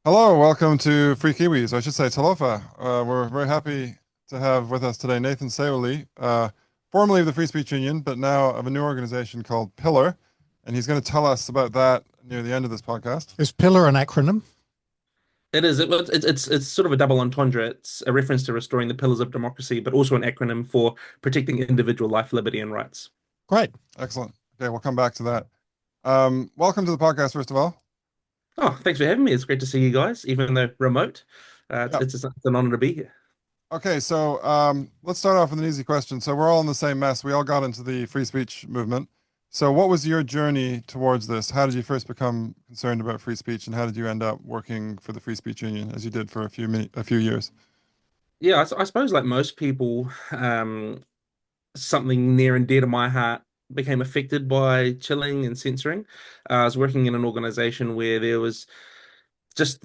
Hello, welcome to Free Kiwis. I should say talofa. We're very happy to have with us today Nathan Seuili, formerly of the Free Speech Union, but now of a new organization called Pillar, and he's going to tell us about that near the end of this podcast. Is pillar an acronym? It is. It's sort of a double entendre. It's a reference to restoring the pillars of democracy, but also an acronym for protecting individual life, liberty, and rights. Great. Excellent. Okay, we'll come back to that. Welcome to the podcast, first of all. Oh, thanks for having me. It's great to see you guys, even though remote. Yeah. It's an honor to be here. Okay, so let's start off with an easy question. So we're all in the same mess. We all got into the free speech movement. So what was your journey towards this? How did you first become concerned about free speech, and how did you end up working for the Free Speech Union as you did for a few years? Yeah, I suppose like most people, something near and dear to my heart became affected by chilling and censoring. I was working in an organization where there was just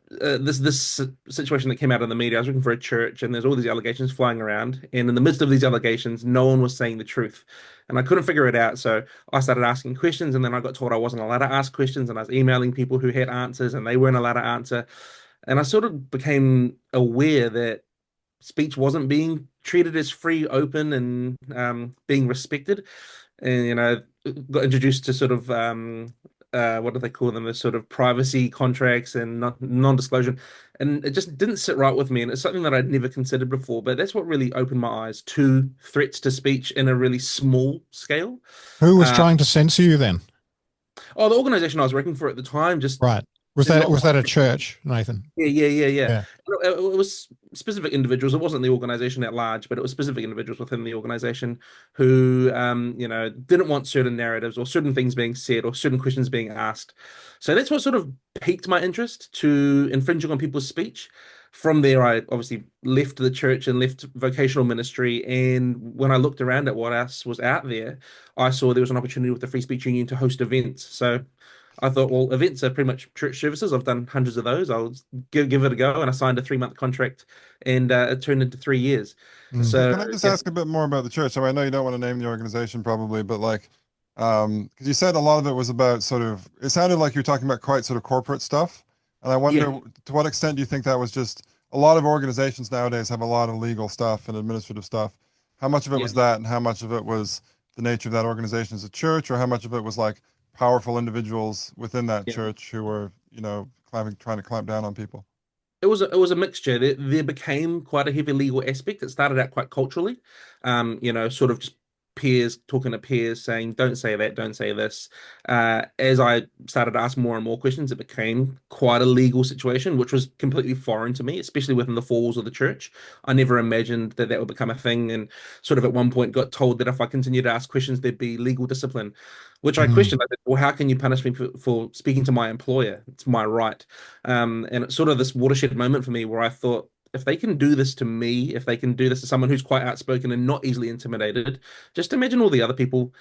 this situation that came out of the media. I was working for a church, and there's all these allegations flying around. And in the midst of these allegations, no one was saying the truth, and I couldn't figure it out. So I started asking questions, and then I got told I wasn't allowed to ask questions, and I was emailing people who had answers, and they weren't allowed to answer. And I sort of became aware that speech wasn't being treated as free, open, and being respected. And got introduced to sort of what do they call them? The sort of privacy contracts and non-disclosure, and it just didn't sit right with me. And it's something that I'd never considered before. But that's what really opened my eyes to threats to speech in a really small scale. Who was Uh, trying to censor you then? the organization I was working for at the time just Right. Was did that not. was that a church, Nathan? Yeah. Yeah. It was specific individuals. It wasn't the organization at large, but it was specific individuals within the organization who, didn't want certain narratives or certain things being said or certain questions being asked. So that's what sort of piqued my interest to infringing on people's speech. From there, I obviously left the church and left vocational ministry. And when I looked around at what else was out there, I saw there was an opportunity with the Free Speech Union to host events. So I thought, well, events are pretty much church services. I've done hundreds of those. I'll give it a go. And I signed a 3 month contract, and it turned into 3 years. Mm. So, Can I just yeah, ask a bit more about the church? So I know you don't want to name the organization probably, but like, because you said a lot of it was about sort of, it sounded like you were talking about quite sort of corporate stuff. And I yeah, wonder to what extent do you think that was just a lot of organizations nowadays have a lot of legal stuff and administrative stuff. How much of it yeah. was that, and how much of it was the nature of that organization as a church, or how much of it was like powerful individuals within that Yeah. church who were, trying to clamp down on people? It was a mixture. There became quite a heavy legal aspect. It started out quite culturally, sort of just peers talking to peers saying, "Don't say that, don't say this." As I started to ask more and more questions, it became quite a legal situation, which was completely foreign to me, especially within the four walls of the church. I never imagined that that would become a thing, and sort of at one point got told that if I continued to ask questions, there'd be legal discipline, which I Mm. questioned. I said, "Well, how can you punish me for speaking to my employer? It's my right." And it's sort of this watershed moment for me where I thought, if they can do this to me, if they can do this to someone who's quite outspoken and not easily intimidated, just imagine all the other people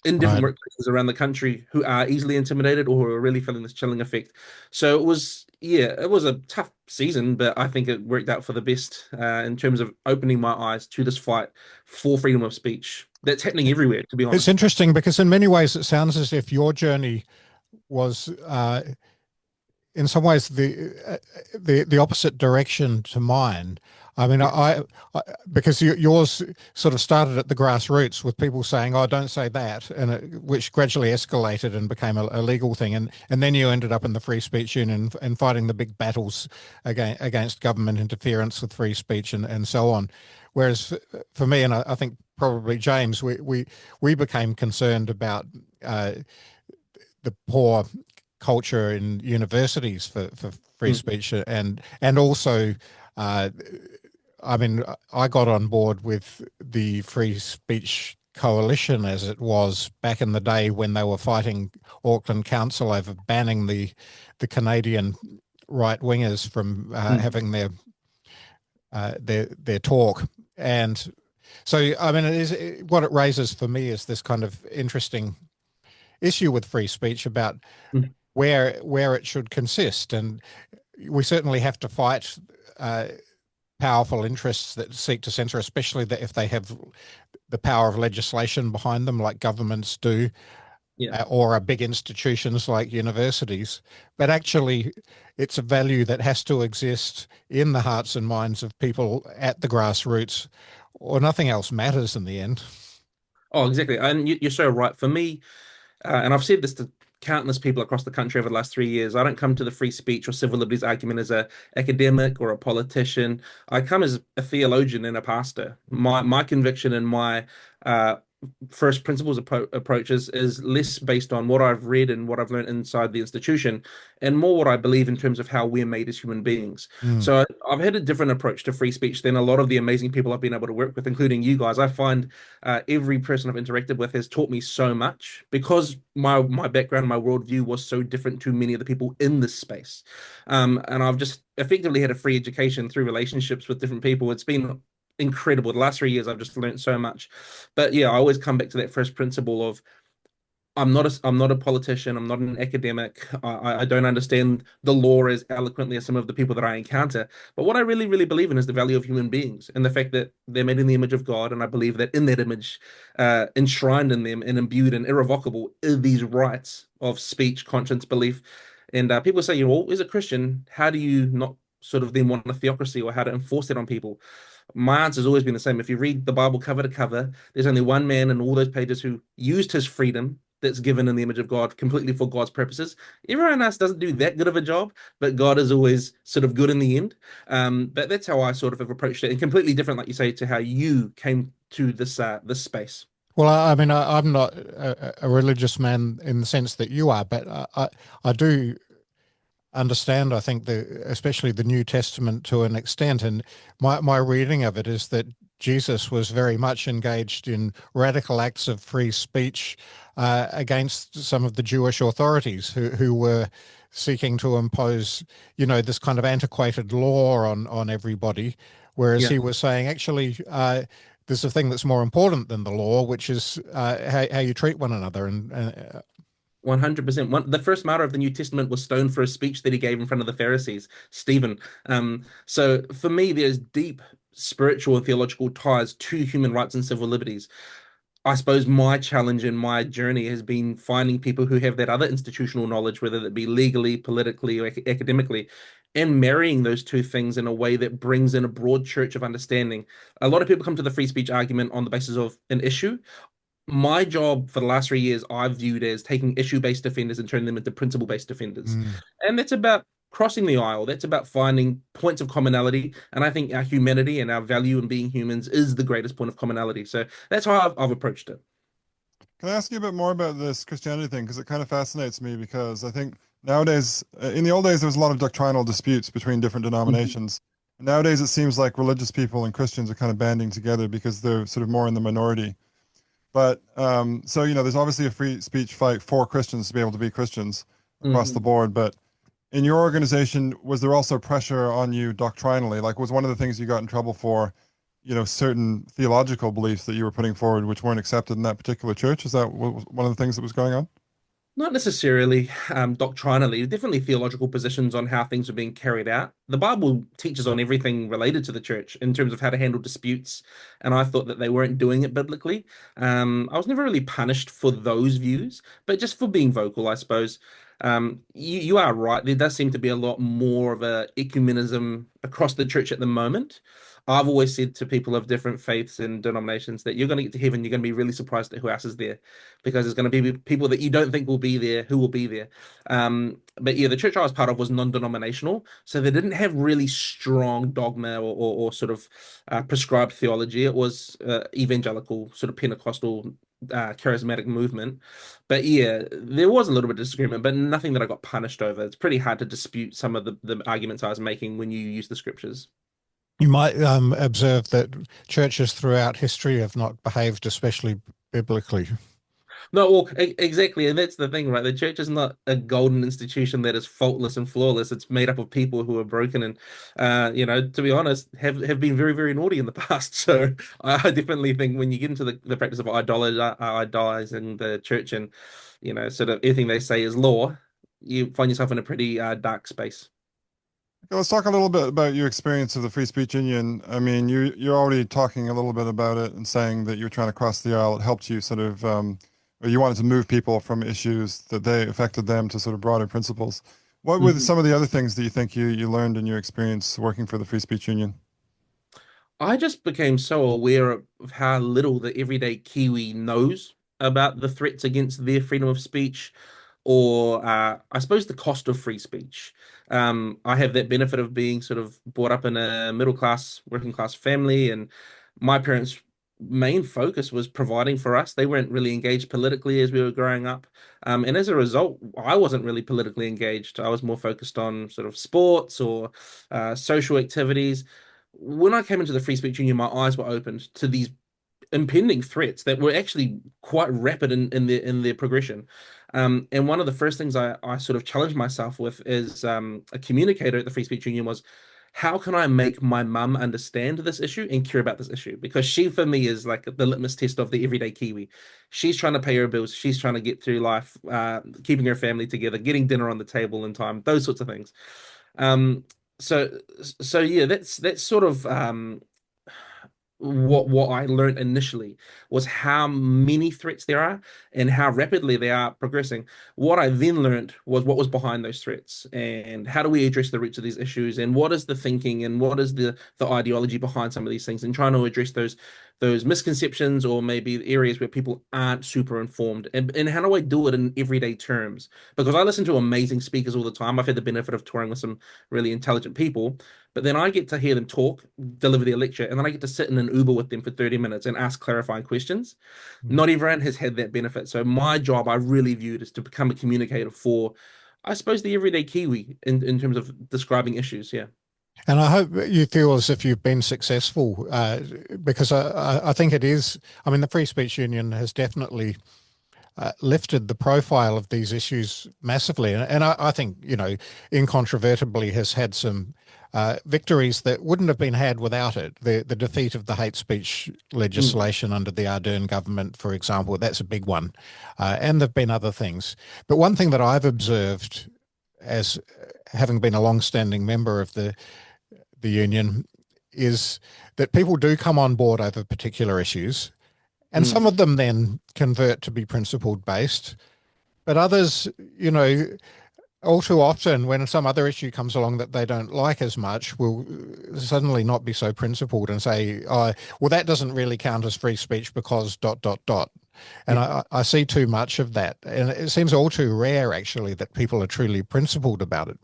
in different Right. workplaces around the country who are easily intimidated or who are really feeling this chilling effect. So it was, yeah, it was a tough season, but I think it worked out for the best in terms of opening my eyes to this fight for freedom of speech that's happening everywhere, to be It's honest. interesting because in many ways it sounds as if your journey was in some ways the opposite direction to mine. I mean, Yeah, I because yours sort of started at the grassroots with people saying, "Oh, don't say that," and which gradually escalated and became a legal thing, and then you ended up in the Free Speech Union and fighting the big battles against government interference with free speech and so on. Whereas for me, and I think probably James, we became concerned about uh, the poor culture in universities for free mm, speech and also uh, I mean I got on board with the free speech coalition as it was back in the day when they were fighting Auckland Council over banning the Canadian right wingers from mm. having their talk. And so I mean it is what it raises for me is this kind of interesting issue with free speech about Mm. where it should consist. And we certainly have to fight uh, powerful interests that seek to censor, especially that if they have the power of legislation behind them, like governments do. Yeah. or big institutions like universities, but actually it's a value that has to exist in the hearts and minds of people at the grassroots, or nothing else matters in the end. Oh, exactly. And you're so right. For me, and I've said this to countless people across the country over the last 3 years. I don't come to the free speech or civil liberties argument as a academic or a politician. I come as a theologian and a pastor. My conviction and my uh, first principles approach is less based on what I've read and what I've learned inside the institution, and more what I believe in terms of how we're made as human beings. Mm. So I've had a different approach to free speech than a lot of the amazing people I've been able to work with, including you guys. I find every person I've interacted with has taught me so much because my background, my worldview was so different to many of the people in this space. And I've just effectively had a free education through relationships with different people. It's been incredible. The last 3 years, I've just learned so much. But yeah, I always come back to that first principle of I'm not a politician. I'm not an academic. I don't understand the law as eloquently as some of the people that I encounter. But what I really, really believe in is the value of human beings and the fact that they're made in the image of God. And I believe that in that image, enshrined in them and imbued and irrevocable, are these rights of speech, conscience, belief. And people say, well, as a Christian, how do you not sort of then want a theocracy or how to enforce it on people? My answer has always been the same. If you read the Bible cover to cover, there's only one man in all those pages who used his freedom that's given in the image of God completely for God's purposes. Everyone else doesn't do that good of a job, but God is always sort of good in the end. But that's how I sort of have approached it, and completely different, like you say, to how you came to this space. Well, I mean, I'm not a religious man in the sense that you are, but I do understand, I think, especially the New Testament to an extent. And my reading of it is that Jesus was very much engaged in radical acts of free speech against some of the Jewish authorities who were seeking to impose, this kind of antiquated law on everybody. Whereas Yeah. he was saying, actually, there's a thing that's more important than the law, which is how you treat one another. And 100%. The first martyr of the New Testament was stoned for a speech that he gave in front of the Pharisees, Stephen. So for me, there's deep spiritual and theological ties to human rights and civil liberties. I suppose my challenge in my journey has been finding people who have that other institutional knowledge, whether that be legally, politically, or academically, and marrying those two things in a way that brings in a broad church of understanding. A lot of people come to the free speech argument on the basis of an issue. My job for the last 3 years, I've viewed as taking issue-based defenders and turning them into principle-based defenders. mm. And that's about crossing the aisle. That's about finding points of commonality. And I think our humanity and our value in being humans is the greatest point of commonality. So that's how I've approached it. Can I ask you a bit more about this Christianity thing? Because it kind of fascinates me because I think nowadays, in the old days, there was a lot of doctrinal disputes between different denominations. Nowadays, it seems like religious people and Christians are kind of banding together because they're sort of more in the minority. But so, there's obviously a free speech fight for Christians to be able to be Christians across the Mhm. board. But in your organization, was there also pressure on you doctrinally? Like, was one of the things you got in trouble for, certain theological beliefs that you were putting forward which weren't accepted in that particular church? Is that one of the things that was going on? Not necessarily doctrinally, definitely theological positions on how things are being carried out. The Bible teaches on everything related to the church in terms of how to handle disputes, and I thought that they weren't doing it biblically. I was never really punished for those views, but just for being vocal, I suppose. You are right. There does seem to be a lot more of a ecumenism across the church at the moment. I've always said to people of different faiths and denominations that you're going to get to heaven, you're going to be really surprised at who else is there because there's going to be people that you don't think will be there who will be there. But yeah, the church I was part of was non-denominational, so they didn't have really strong dogma or sort of prescribed theology. It was evangelical, sort of Pentecostal, charismatic movement. But yeah, there was a little bit of disagreement, but nothing that I got punished over. It's pretty hard to dispute some of the arguments I was making when you use the scriptures. You might observe that churches throughout history have not behaved especially biblically. No, well, exactly, and that's the thing, right? The church is not a golden institution that is faultless and flawless. It's made up of people who are broken and, to be honest, have been very, very naughty in the past. So I definitely think when you get into the practice of idolizing the church and, sort of everything they say is law, you find yourself in a pretty dark space. Okay, let's talk a little bit about your experience of the Free Speech Union. I mean, you're already talking a little bit about it and saying that you're trying to cross the aisle. It helped you sort of or you wanted to move people from issues that they affected them to sort of broader principles. What were Mhm. some of the other things that you think you learned in your experience working for the Free Speech Union? I just became so aware of how little the everyday Kiwi knows about the threats against their freedom of speech, or I suppose the cost of free speech. I have that benefit of being sort of brought up in a middle class, working class family, and my parents' main focus was providing for us. They weren't really engaged politically as we were growing up. And as a result, I wasn't really politically engaged. I was more focused on sort of sports or social activities. When I came into the Free Speech Union, my eyes were opened to these impending threats that were actually quite rapid in their progression. And one of the first things I sort of challenged myself with as a communicator at the Free Speech Union was, how can I make my mum understand this issue and care about this issue? Because she, for me, is like the litmus test of the everyday Kiwi. She's trying to pay her bills. She's trying to get through life, keeping her family together, getting dinner on the table in time, those sorts of things. Um, so so yeah, that's sort of what I learned initially was how many threats there are and how rapidly they are progressing. What I then learned was what was behind those threats and how do we address the roots of these issues and what is the thinking and what is the ideology behind some of these things and trying to address those misconceptions or maybe areas where people aren't super informed and how do I do it in everyday terms? Because I listen to amazing speakers all the time. I've had the benefit of touring with some really intelligent people, but then I get to hear them talk, deliver their lecture, and then I get to sit in an Uber with them for 30 minutes and ask clarifying questions. Mm. Not everyone has had that benefit. So my job, I really viewed as to become a communicator for, I suppose, the everyday Kiwi in terms of describing issues. Yeah. And I hope you feel as if you've been successful, because I think it is. I mean, the Free Speech Union has definitely lifted the profile of these issues massively. And I think, incontrovertibly has had some victories that wouldn't have been had without it. The defeat of the hate speech Mm, legislation under the Ardern government, for example, that's a big one. And there've been other things. But one thing that I've observed as having been a long-standing member of the union is that people do come on board over particular issues, and some mm. of them then convert to be principled based. But others, you know, all too often when some other issue comes along that they don't like as much, will suddenly not be so principled and say, oh, well, that doesn't really count as free speech because dot, dot, dot. And Yeah. I see too much of that. And it seems all too rare, actually, that people are truly principled about it.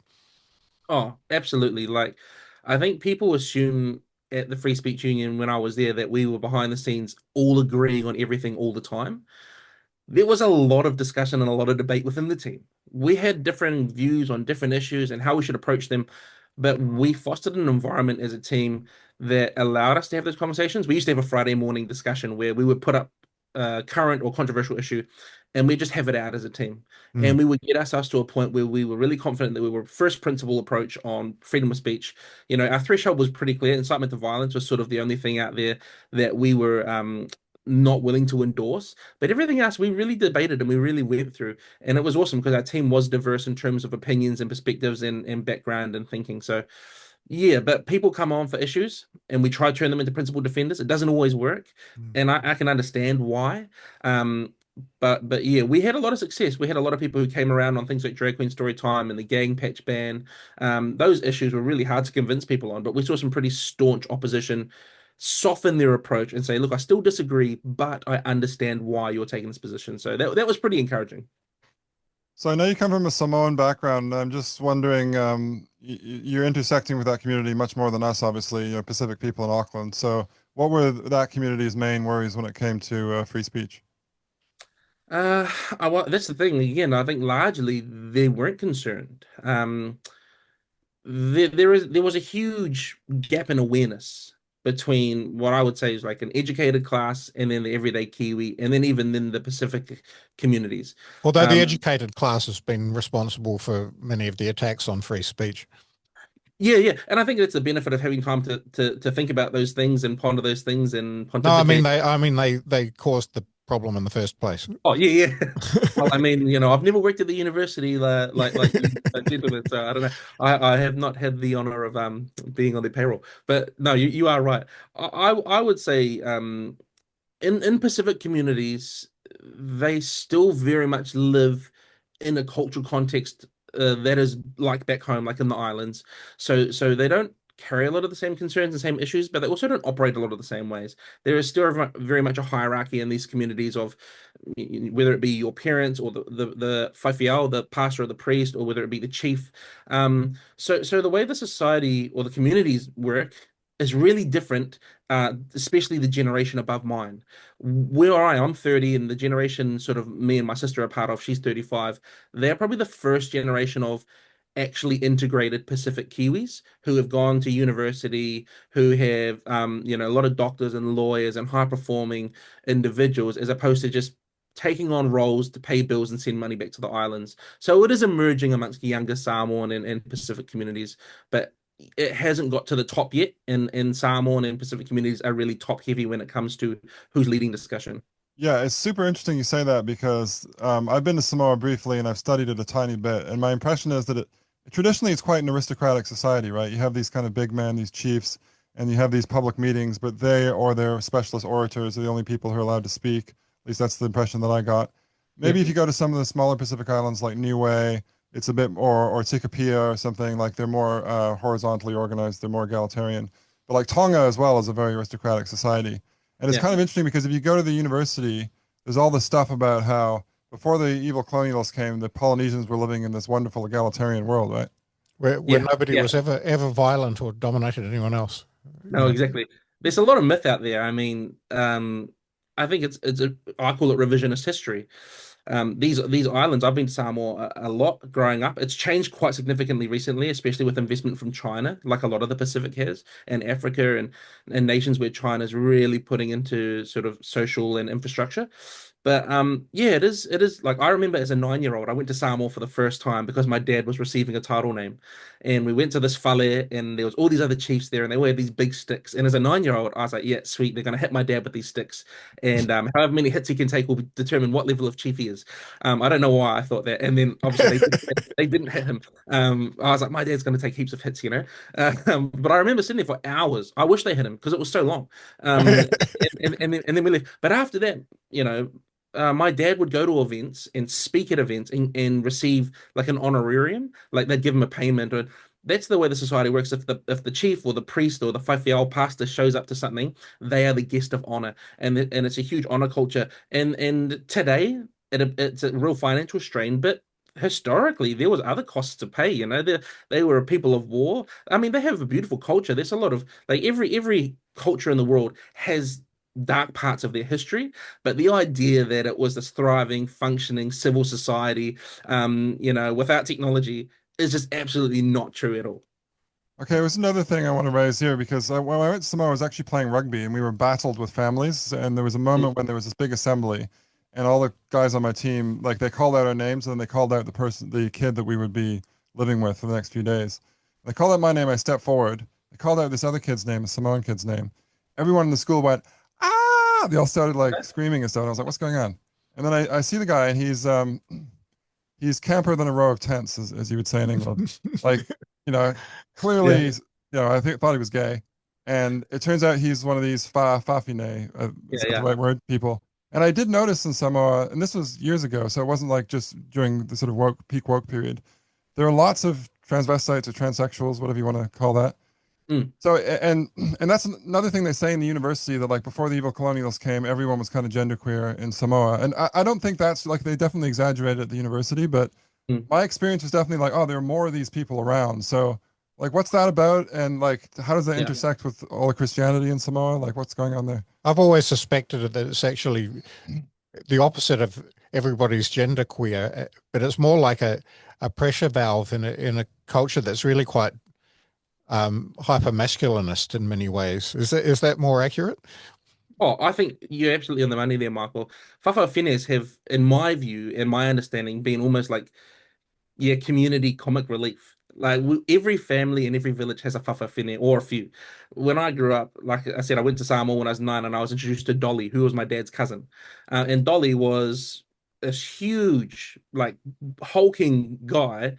Oh, absolutely. Like, I think people assume at the Free Speech Union when I was there that we were behind the scenes all agreeing on everything all the time. There was a lot of discussion and a lot of debate within the team. We had different views on different issues and how we should approach them, but we fostered an environment as a team that allowed us to have those conversations. We used to have a Friday morning discussion where we would put up a current or controversial issue and we just have it out as a team. And Mm. we would get ourselves to a point where we were really confident that we were first principle approach on freedom of speech. Our threshold was pretty clear. Incitement to violence was sort of the only thing out there that we were not willing to endorse. But everything else we really debated and we really went through. And it was awesome because our team was diverse in terms of opinions and perspectives and background and thinking. So yeah, but people come on for issues and we try to turn them into principal defenders. It doesn't always work. Mm. And I can understand why. Um, but yeah, we had a lot of success. We had a lot of people who came around on things like Drag Queen Story Time and the gang patch ban. Those issues were really hard to convince people on, but we saw some pretty staunch opposition soften their approach and say, look, I still disagree, but I understand why you're taking this position. So that was pretty encouraging. So I know you come from a Samoan background. I'm just wondering, you're intersecting with that community much more than us, obviously, Pacific people in Auckland. So what were that community's main worries when it came to free speech? Uh, that's the thing. Again, I think largely they weren't concerned. There was a huge gap in awareness between what I would say is like an educated class and then the everyday Kiwi, and then even then the Pacific communities. Although the Um, educated class has been responsible for many of the attacks on free speech. yeah, yeah, and I think that's the benefit of having time to think about those things and ponder those things and No, I mean pontificate. they caused the problem in the first place. Oh yeah, yeah. Well, I mean, I've never worked at the university like you gentlemen, so I don't know. I have not had the honor of being on the payroll, but no, you are right. I would say in Pacific communities they still very much live in a cultural context that is like back home, like in the islands. So they don't carry a lot of the same concerns and same issues, but they also don't operate a lot of the same ways. There is still very much a hierarchy in these communities of whether it be your parents or the whaifiao, the pastor or the priest, or whether it be the chief. So the way the society or the communities work is really different, especially the generation above mine. Where I'm 30, and the generation sort of me and my sister are part of, she's 35. They're probably the first generation of actually integrated Pacific Kiwis who have gone to university, who have a lot of doctors and lawyers and high performing individuals, as opposed to just taking on roles to pay bills and send money back to the islands. So it is emerging amongst the younger Samoan and Pacific communities, but it hasn't got to the top yet. And Samoan and Pacific communities are really top heavy when it comes to who's leading discussion. Yeah, it's super interesting you say that because I've been to Samoa briefly and I've studied it a tiny bit, and my impression is that traditionally it's quite an aristocratic society, right? You have these kind of big men, these chiefs, and you have these public meetings, but they or their specialist orators are the only people who are allowed to speak. At least that's the impression that I got. Yeah, Maybe if you go to some of the smaller Pacific islands like Niue, it's a bit more, or Tikopia or something, like they're more horizontally organized, they're more egalitarian. But like Tonga as well is a very aristocratic society. And it's yeah, kind of interesting because if you go to the university, there's all this stuff about how before the evil colonialists came, the Polynesians were living in this wonderful egalitarian world, right? where yeah, nobody yeah. was ever violent or dominated anyone else. You No, know. exactly. There's a lot of myth out there. I mean, I think I call it revisionist history. These islands, I've been to Samoa a lot growing up. It's changed quite significantly recently, especially with investment from China, like a lot of the Pacific has, and Africa and nations where China's really putting into sort of social and infrastructure. But yeah, it is like I remember as a 9-year-old, I went to Samoa for the first time because my dad was receiving a title name. And we went to this fale, and there was all these other chiefs there, and they all had these big sticks. And as a 9-year-old, I was like, "Yeah, sweet, they're gonna hit my dad with these sticks, and however many hits he can take will determine what level of chief he is." I don't know why I thought that, and then obviously they didn't hit him. I was like, "My dad's gonna take heaps of hits," you know. But I remember sitting there for hours. I wish they hit him because it was so long. And then we left. But after that, you know. My dad would go to events and speak at events and receive like an honorarium, like they'd give him a payment. Or that's the way the society works. If the chief or the priest or the whaifiao pastor shows up to something, they are the guest of honor, and it's a huge honor culture. And today it's a real financial strain, but historically there was other costs to pay. They were a people of war. I mean, they have a beautiful culture. There's a lot of like every culture in the world has dark parts of their history, but the idea that it was this thriving, functioning civil society, without technology is just absolutely not true at all. Okay, there's another thing I want to raise here because when I went to Samoa, I was actually playing rugby and we were battled with families. And there was a Mm. moment when there was this big assembly, and all the guys on my team, like they called out our names and then they called out the kid that we would be living with for the next few days. They called out my name. I stepped forward. They called out this other kid's name, a Samoan kid's name. Everyone in the school went, ah! They all started like screaming and stuff. And I was like, what's going on? And then I see the guy, and he's camper than a row of tents, as you would say in England. Like, you know, clearly, Yeah. I thought he was gay. And it turns out he's one of these fafine, Yeah, is that the yeah. right word, people. And I did notice in Samoa, and this was years ago, so it wasn't like just during the sort of peak woke period. There are lots of transvestites or transsexuals, whatever you want to call that. Mm. So and that's another thing they say in the university that like before the evil colonials came, everyone was kind of genderqueer in Samoa. And I don't think that's like they definitely exaggerated at the university, but Mm. my experience was definitely like, oh, there are more of these people around. So like what's that about? And like how does that Yeah. intersect with all the Christianity in Samoa? Like what's going on there? I've always suspected that it's actually the opposite of everybody's gender queer, but it's more like a pressure valve in a culture that's really quite hyper masculinist in many ways. Is that more accurate? Oh, I think you're absolutely on the money there, Michael. Fafa Fines have, in my view and my understanding, been almost like, yeah, community comic relief. Like every family in every village has a whawhawhine or a few. When I grew up, like I said, I went to Samoa when I was 9, and I was introduced to Dolly, who was my dad's cousin. And Dolly was this huge, like hulking guy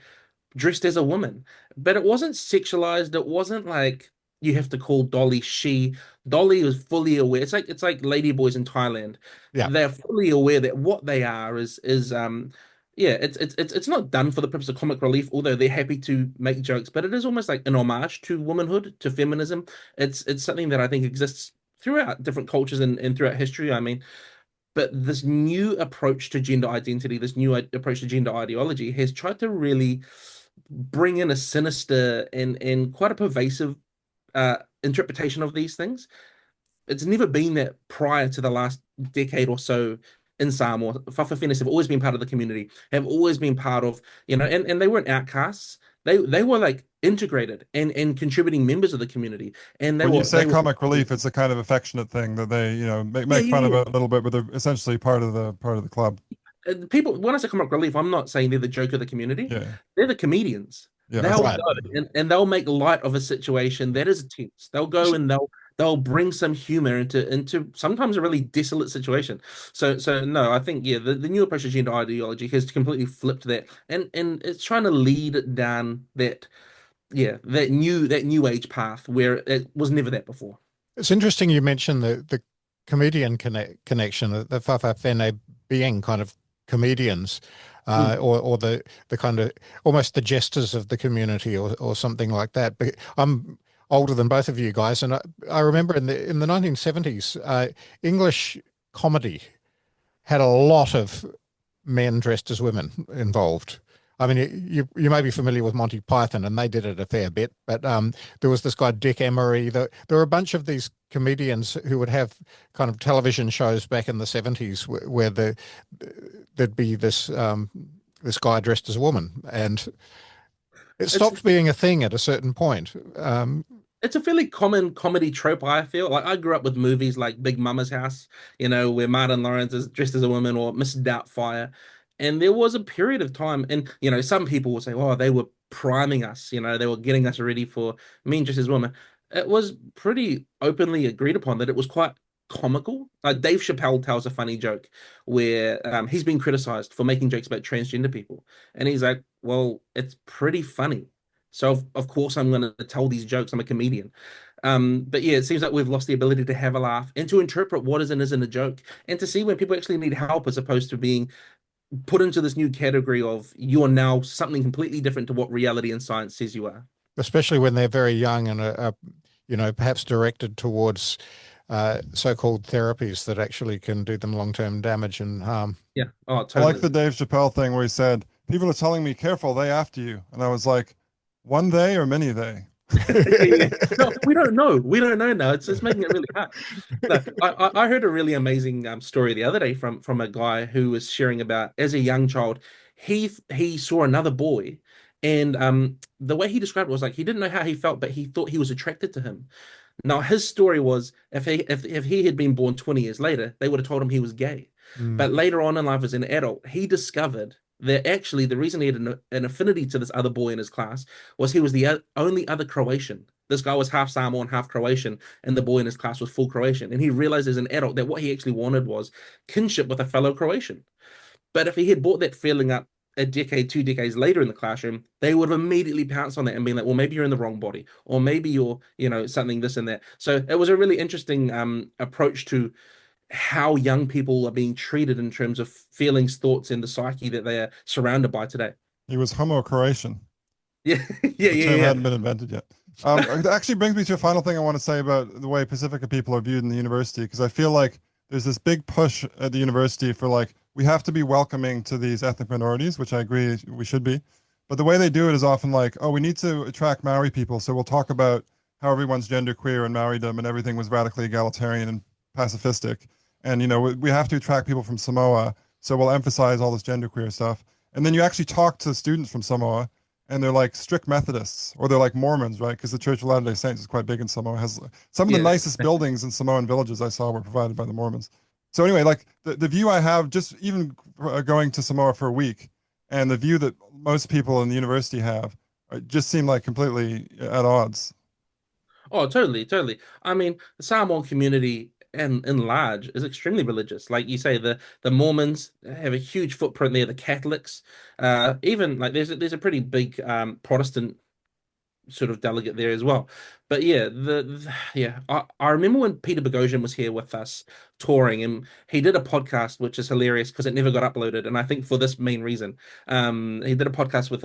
dressed as a woman, but it wasn't sexualized. It wasn't like you have to call Dolly she. Dolly is fully aware. It's like ladyboys in Thailand. Yeah. They're fully aware that what they are is yeah, it's not done for the purpose of comic relief, although they're happy to make jokes, but it is almost like an homage to womanhood, to feminism. It's something that I think exists throughout different cultures and throughout history. I mean, but this new approach to gender identity, this new approach to gender ideology has tried to really bring in a sinister and quite a pervasive interpretation of these things. It's never been that prior to the last decade or so in Samoa. Whawhawhinis have always been part of the community, have always been part of, and they weren't outcasts. They were like integrated and contributing members of the community. And When you say they were comic relief, it's a kind of affectionate thing that they, yeah, make yeah, fun of yeah. it a little bit, but they're essentially part of the club. People, when I say comic relief, I'm not saying they're the joke of the community. Yeah, They're the comedians. yeah, that's They'll Right. go and they'll make light of a situation that is tense. They'll go and they'll bring some humor into sometimes a really desolate situation. So no, I think yeah, the new approach to gender ideology has completely flipped that, and it's trying to lead down that new age path where it was never that before. It's interesting you mentioned the comedian connection, the whawhawhine being kind of comedians, Mm. or the kind of almost the jesters of the community, or something like that. But I'm older than both of you guys, and I remember in the 1970s, English comedy had a lot of men dressed as women involved. I mean, you may be familiar with Monty Python, and they did it a fair bit. But there was this guy Dick Emery. There were a bunch of these comedians who would have kind of television shows back in the 70s where there'd be this guy dressed as a woman, and it It's stopped being a thing at a certain point. it's a fairly common comedy trope, I feel. Like I grew up with movies like Big Mama's House, where Martin Lawrence is dressed as a woman, or Miss Doubtfire. And there was a period of time, and some people will say, oh, they were priming us, they were getting us ready for men dressed as women. It was pretty openly agreed upon that it was quite comical. Like Dave Chappelle tells a funny joke where he's been criticized for making jokes about transgender people. And he's like, well, it's pretty funny. So of course I'm going to tell these jokes. I'm a comedian. But yeah, it seems like we've lost the ability to have a laugh and to interpret what is and isn't a joke, and to see when people actually need help as opposed to being put into this new category of you are now something completely different to what reality and science says you are. Especially when they're very young and are perhaps directed towards so-called therapies that actually can do them long-term damage and harm. Yeah. Oh, I like the totally. Dave Chappelle thing where he said, "People are telling me careful, they after you," and I was like, "One they or many they?" Yeah, yeah. No, we don't know. We don't know now. It's making it really hard. No, I heard a really amazing story the other day from a guy who was sharing about as a young child, he saw another boy, and the way he described it was like he didn't know how he felt, but he thought he was attracted to him. Now his story was if he had been born 20 years later, they would have told him he was gay. Mm. But later on in life as an adult, he discovered that actually the reason he had an affinity to this other boy in his class was he was the only other Croatian. This guy was half Samoan, half Croatian, and the boy in his class was full Croatian. And he realized as an adult that what he actually wanted was kinship with a fellow Croatian. But if he had brought that feeling up a decade, 2 decades later in the classroom, they would have immediately pounced on that and been like, well, maybe you're in the wrong body, or maybe you're, something this and that. So it was a really interesting approach to how young people are being treated in terms of feelings, thoughts, and the psyche that they are surrounded by today. He was Homo Croatian. Yeah, yeah, The term yeah, hadn't been invented yet. It actually brings me to a final thing I want to say about the way Pacifica people are viewed in the university, because I feel like there's this big push at the university for like, we have to be welcoming to these ethnic minorities, which I agree we should be. But the way they do it is often like, oh, we need to attract Maori people, so we'll talk about how everyone's genderqueer and Maoridom and everything was radically egalitarian and pacifistic. And, we have to attract people from Samoa, so we'll emphasize all this genderqueer stuff. And then you actually talk to students from Samoa, and they're like strict Methodists, or they're like Mormons, right? Because the Church of Latter-day Saints is quite big in Samoa. Has some of the yeah. nicest buildings in Samoan villages I saw were provided by the Mormons. So anyway, like the view I have, just even going to Samoa for a week, and the view that most people in the university have, just seem like completely at odds. Oh, totally, totally. I mean, the Samoan community and in large is extremely religious. Like you say, the Mormons have a huge footprint there. The Catholics, even like there's a pretty big Protestant sort of delegate there as well. But yeah, I remember when Peter Boghossian was here with us touring, and he did a podcast which is hilarious because it never got uploaded, and I think for this main reason. He did a podcast with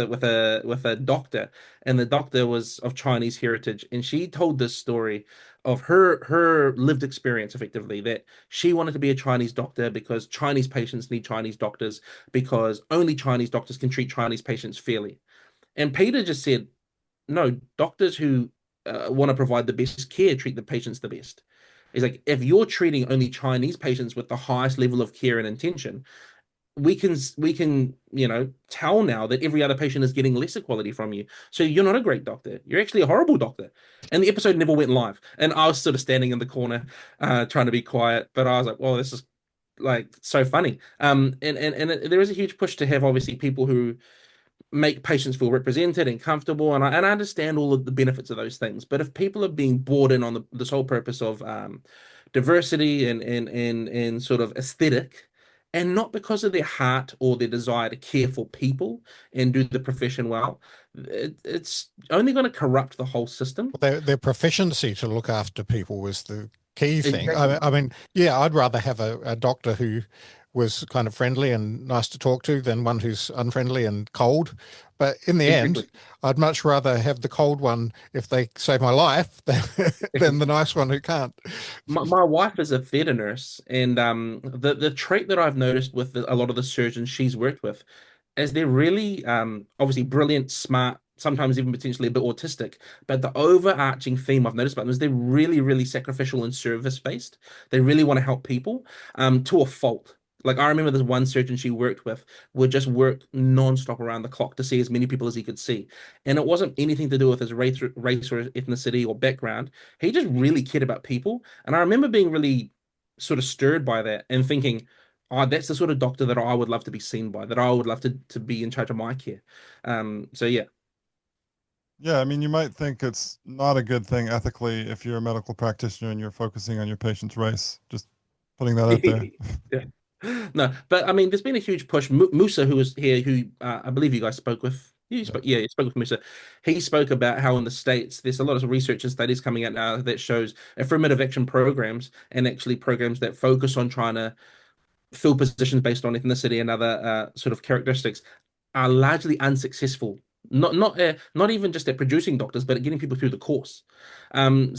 a doctor, and the doctor was of Chinese heritage, and she told this story of her lived experience effectively that she wanted to be a Chinese doctor because Chinese patients need Chinese doctors because only Chinese doctors can treat Chinese patients fairly. And Peter just said, no, doctors who want to provide the best care treat the patients the best. He's like, if you're treating only Chinese patients with the highest level of care and intention, we can tell now that every other patient is getting lesser quality from you. So you're not a great doctor. You're actually a horrible doctor. And the episode never went live. And I was sort of standing in the corner, trying to be quiet, but I was like, well, this is like so funny. There is a huge push to have obviously people who make patients feel represented and comfortable. And I understand all of the benefits of those things. But if people are being bought in on this whole purpose of diversity and sort of aesthetic, and not because of their heart or their desire to care for people and do the profession well, it's only going to corrupt the whole system. Their proficiency to look after people was the key thing. Exactly. I mean, yeah, I'd rather have a doctor who was kind of friendly and nice to talk to than one who's unfriendly and cold. But in the Exactly. end, I'd much rather have the cold one if they save my life than the nice one who can't. My wife is a theater nurse, and the trait that I've noticed with a lot of the surgeons she's worked with is they're really obviously brilliant, smart, sometimes even potentially a bit autistic. But the overarching theme I've noticed about them is they're really, really sacrificial and service based. They really want to help people to a fault. Like I remember this one surgeon she worked with would just work non-stop around the clock to see as many people as he could see. And it wasn't anything to do with his race or ethnicity or background. He just really cared about people. And I remember being really sort of stirred by that and thinking, oh, that's the sort of doctor that I would love to be seen by, that I would love to be in charge of my care. So yeah. Yeah, I mean, you might think it's not a good thing ethically if you're a medical practitioner and you're focusing on your patient's race. Just putting that out there. Yeah. No, but I mean, there's been a huge push. Musa, who was here, who I believe you guys spoke with. You Yeah. spoke, yeah, you spoke with Musa. He spoke about how in the States there's a lot of research and studies coming out now that shows affirmative action programs and actually programs that focus on trying to fill positions based on ethnicity and other sort of characteristics are largely unsuccessful. Not even just at producing doctors, but at getting people through the course. So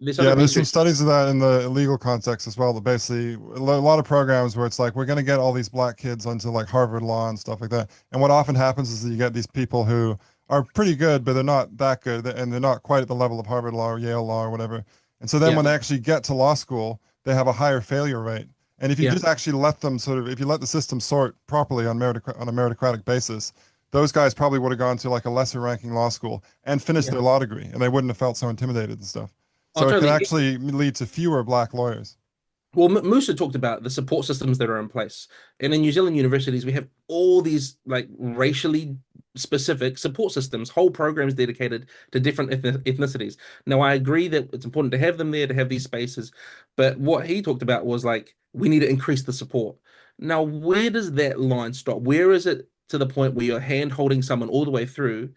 there's Yeah, other there's some research. studies of that in the legal context as well. That basically a lot of programs where it's like we're going to get all these black kids onto like Harvard Law and stuff like that. And what often happens is that you get these people who are pretty good, but they're not that good, and they're not quite at the level of Harvard Law or Yale Law or whatever. And so then Yeah, when they actually get to law school, they have a higher failure rate. And if you yeah, just actually let them sort of, if you let the system sort properly on on a meritocratic basis, those guys probably would have gone to like a lesser ranking law school and finished yeah. their law degree, and they wouldn't have felt so intimidated and stuff. Oh, So it can totally. actually lead to fewer black lawyers. Well, Musa talked about the support systems that are in place. And in New Zealand universities, we have all these like racially specific support systems, whole programs dedicated to different ethnicities. Now, I agree that it's important to have them there, to have these spaces. But what he talked about was like, we need to increase the support. Now, where does that line stop? Where is it to the point where you're hand holding someone all the way through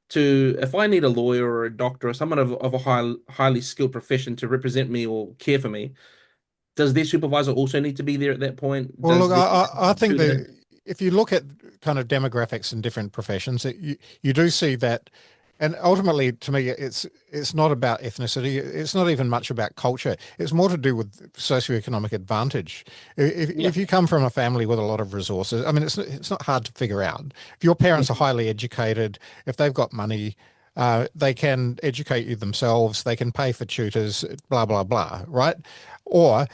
to, if I need a lawyer or a doctor or someone of a highly skilled profession to represent me or care for me? Does their supervisor also need to be there at that point? Well, look, Does the I think do that? that if you look at kind of demographics in different professions, you do see that, and ultimately, to me, it's not about ethnicity. It's not even much about culture. It's more to do with socioeconomic advantage. Yeah, If you come from a family with a lot of resources, I mean, it's not hard to figure out. If your parents are mhm, highly educated, if they've got money, they can educate you themselves. They can pay for tutors, blah blah blah, right? Or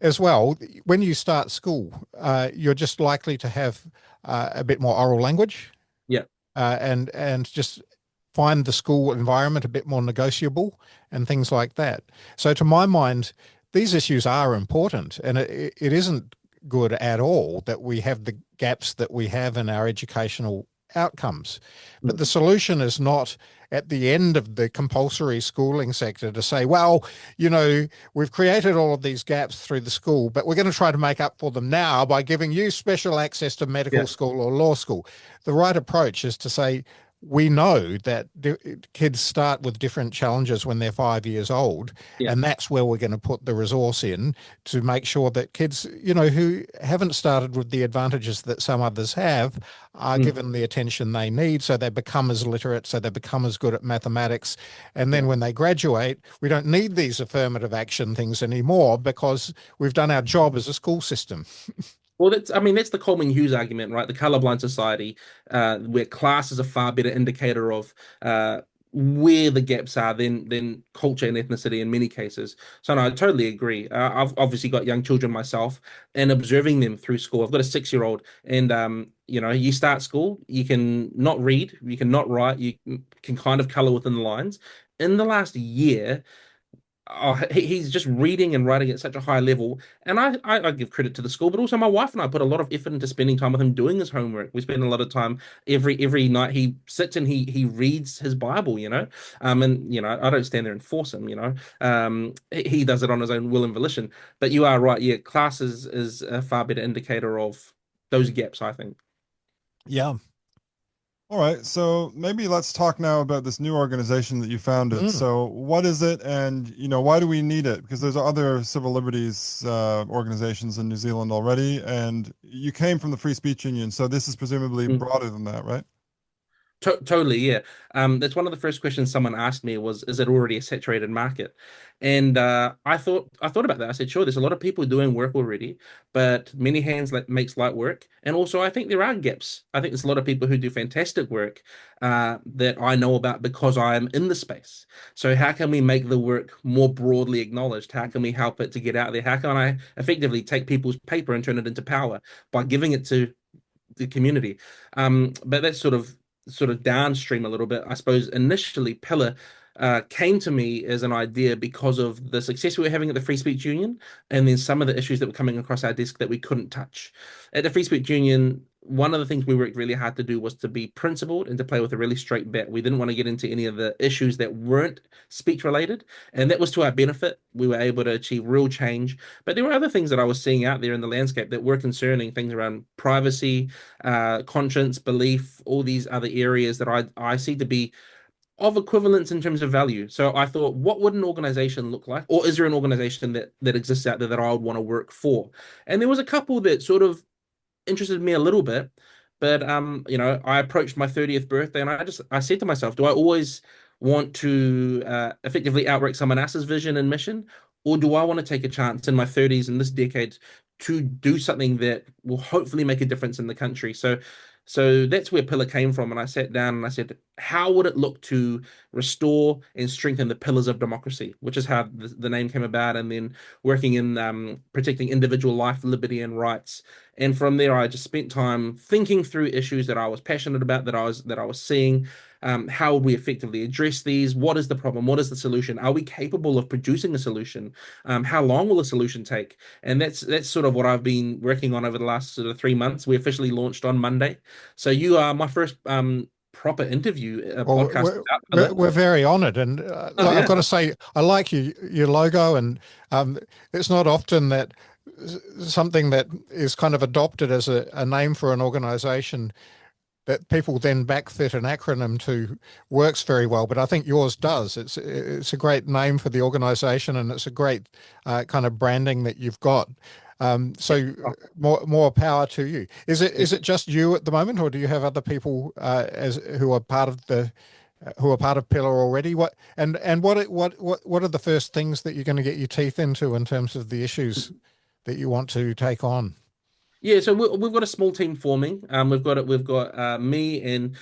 as well, when you start school, you're just likely to have a bit more oral language, yeah, and just find the school environment a bit more negotiable and things like that. So, to my mind, these issues are important, and it isn't good at all that we have the gaps that we have in our educational outcomes. But mm, the solution is not at the end of the compulsory schooling sector to say, well, we've created all of these gaps through the school, but we're going to try to make up for them now by giving you special access to medical yeah, school or law school. The right approach is to say, we know that kids start with different challenges when they're 5 years old, Yeah. and that's where we're going to put the resource in to make sure that kids, who haven't started with the advantages that some others have, are Mm. given the attention they need so they become as literate, so they become as good at mathematics. And then Yeah. when they graduate, we don't need these affirmative action things anymore because we've done our job as a school system. Well, I mean, that's the Coleman Hughes argument, right? The colorblind society, where class is a far better indicator of where the gaps are than culture and ethnicity in many cases. So, no, I totally agree. I've obviously got young children myself, and observing them through school. I've got a 6-year-old, and you start school, you can not read, you can not write, you can kind of color within the lines. In the last year, he's just reading and writing at such a high level. And I give credit to the school, but also my wife and I put a lot of effort into spending time with him doing his homework. We spend a lot of time every night. He sits and he reads his Bible. And I don't stand there and force him. He does it on his own will and volition. But you are right. Yeah, class is a far better indicator of those gaps, I think. Yeah. All right, so maybe let's talk now about this new organization that you founded. Mm. So, what is it, and why do we need it? Because there's other civil liberties organizations in New Zealand already, and you came from the Free Speech Union, so this is presumably broader than that, right? Totally, yeah. That's one of the first questions someone asked me was, "Is it already a saturated market?" And I thought about that. I said, "Sure, there's a lot of people doing work already, but many hands makes light work." And also, I think there are gaps. I think there's a lot of people who do fantastic work that I know about because I am in the space. So how can we make the work more broadly acknowledged? How can we help it to get out there? How can I effectively take people's paper and turn it into power by giving it to the community? But that's sort of downstream a little bit. I suppose initially Pillar came to me as an idea because of the success we were having at the Free Speech Union, and then some of the issues that were coming across our desk that we couldn't touch. At the Free Speech Union, one of the things we worked really hard to do was to be principled and to play with a really straight bat. We didn't want to get into any of the issues that weren't speech related, and that was to our benefit. We were able to achieve real change. But there were other things that I was seeing out there in the landscape that were concerning, things around privacy, conscience, belief, all these other areas that I see to be of equivalence in terms of value. So I thought, what would an organization look like? Or is there an organization that exists out there that I would want to work for? And there was a couple that sort of interested me a little bit. But I approached my 30th birthday and I said to myself, do I always want to effectively outwork someone else's vision and mission? Or do I want to take a chance in my 30s in this decade to do something that will hopefully make a difference in the country? So that's where Pillar came from. And I sat down and I said, how would it look to restore and strengthen the pillars of democracy, which is how the name came about, and then working in protecting individual life, liberty, and rights. And from there, I just spent time thinking through issues that I was passionate about, that I was seeing. How would we effectively address these? What is the problem? What is the solution? Are we capable of producing a solution? How long will a solution take? And that's sort of what I've been working on over the last sort of 3 months. We officially launched on Monday, so you are my first proper interview Well, podcast about we're Pillar. very honoured, and Oh I've yeah. got to say, I like your logo, and it's not often that something that is kind of adopted as a name for an organisation that people then backfit an acronym to works very well. But I think yours does. It's a great name for the organisation, and it's a great kind of branding that you've got. So more power to you. Is it just you at the moment, or do you have other people as who are part of the who are part of Pillar already? What are the first things that you're going to get your teeth into in terms of the issues that you want to take on? Yeah, so we've got a small team forming. We've got me and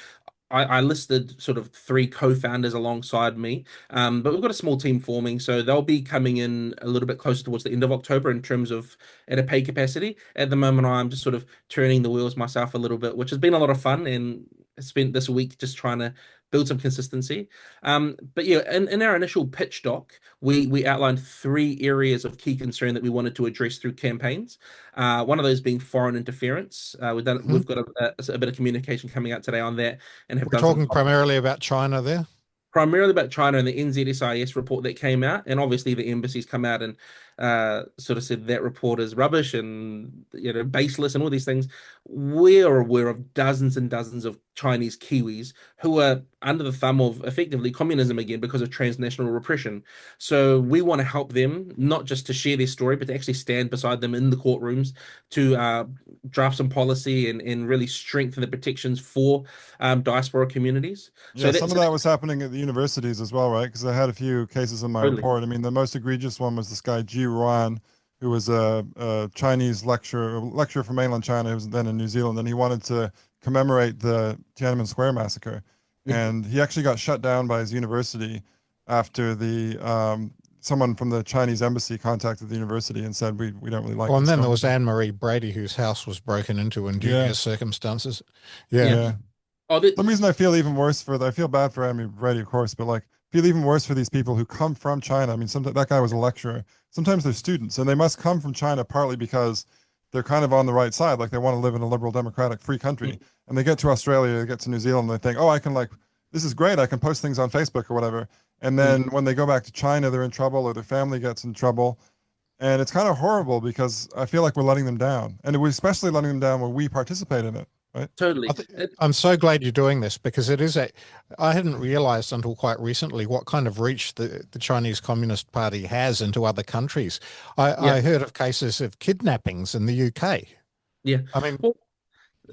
I listed sort of three co-founders alongside me, but we've got a small team forming, so they'll be coming in a little bit closer towards the end of October in terms of at a pay capacity. At the moment, I'm just sort of turning the wheels myself a little bit, which has been a lot of fun, and I spent this week just trying to build some consistency. But yeah, in our initial pitch doc, we outlined three areas of key concern that we wanted to address through campaigns. One of those being foreign interference. Hmm. We've got a bit of communication coming out today on that, and have We're done some talking primarily about China there. primarily about China and the NZSIS report that came out, and obviously the embassy's come out and sort of said that report is rubbish and baseless and all these things. We're aware of dozens and dozens of Chinese Kiwis who are under the thumb of effectively communism again because of transnational repression. So we want to help them, not just to share their story, but to actually stand beside them in the courtrooms to draft some policy and really strengthen the protections for diaspora communities. Yeah, So some that's of that was happening at the universities as well, right? Because I had a few cases in my totally. report. I mean, the most egregious one was this guy Ji Ruan, who was a Chinese lecturer from mainland China, who was then in New Zealand, and he wanted to commemorate the Tiananmen Square massacre, Yeah, and he actually got shut down by his university after the someone from the Chinese embassy contacted the university and said we don't really like Well, and this then there going was on. Anne Marie Brady, whose house was broken into in Yeah, dubious circumstances. Yeah. yeah. yeah. Oh, Some reason I feel even worse for I feel bad for Amy Brady, of course, but like feel even worse for these people who come from China. I mean, some that guy was a lecturer. Sometimes they're students, and they must come from China partly because they're kind of on the right side, like they want to live in a liberal, democratic, free country. And they get to Australia, they get to New Zealand, and they think, oh, I can like this is great. I can post things on Facebook or whatever. And mm. then when they go back to China, they're in trouble, or their family gets in trouble. And it's kind of horrible because I feel like we're letting them down, and we're especially letting them down when we participate in it, right? I Totally. th I'm so glad you're doing this because it is I hadn't realized until quite recently what kind of reach the Chinese Communist Party has into other countries. Yeah, I heard of cases of kidnappings in the UK. yeah. I mean, Well,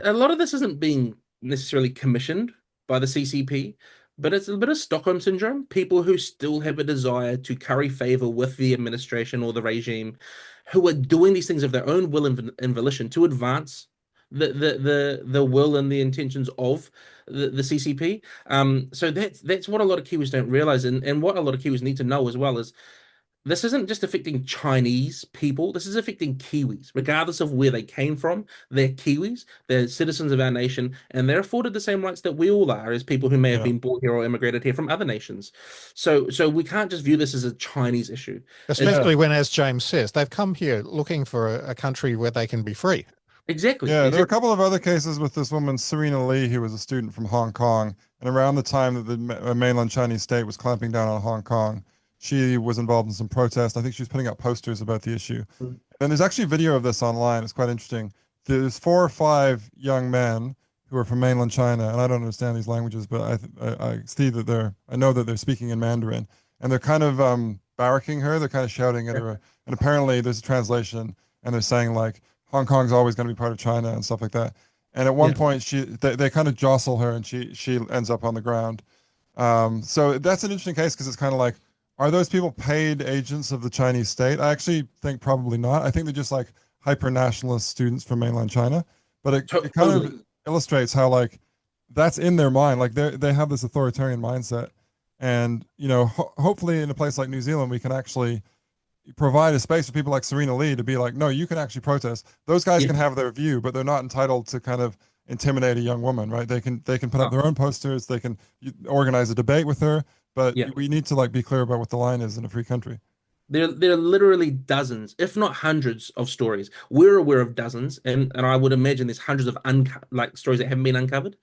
a lot of this isn't being necessarily commissioned by the CCP, but it's a bit of Stockholm syndrome. People who still have a desire to curry favor with the administration or the regime, who are doing these things of their own will and volition to advance the will and the intentions of the CCP. So that's what a lot of Kiwis don't realize, and what a lot of Kiwis need to know as well is this isn't just affecting Chinese people. This is affecting Kiwis, regardless of where they came from. They're Kiwis. They're citizens of our nation, and they're afforded the same rights that we all are as people who may have Yeah. been born here or immigrated here from other nations. So we can't just view this as a Chinese issue. It's Yeah. especially when, as James says, they've come here looking for a country where they can be free. exactly, Yeah, there are a exactly. couple of other cases with this woman, Serena Lee, who was a student from Hong Kong. And around the time that the mainland Chinese state was clamping down on Hong Kong, she was involved in some protest. I think she was putting up posters about the issue. And there's actually video of this online. It's quite interesting. There's 4 or 5 young men who are from mainland China, and I don't understand these languages, but I see that I know that they're speaking in Mandarin, and they're kind of barracking her. They're kind of shouting at her, and apparently there's a translation, and they're saying like Hong Kong's always going to be part of China and stuff like that. And at one Yeah. point, they kind of jostle her, and she ends up on the ground. So that's an interesting case because it's kind of like, are those people paid agents of the Chinese state? I actually think probably not. I think they're just like hyper nationalist students from mainland China. But it kind Totally. of illustrates how like that's in their mind. Like they have this authoritarian mindset. And hopefully in a place like New Zealand, we can actually provide a space for people like Serena Lee to be like, no, you can actually protest. Those guys Yeah. can have their view, but they're not entitled to kind of intimidate a young woman, right? They can put up Oh, their own posters, they can organize a debate with her, but yeah. we need to like be clear about what the line is in a free country. There are literally dozens, if not hundreds, of stories. We're aware of dozens, and I would imagine there's hundreds of like stories that haven't been uncovered.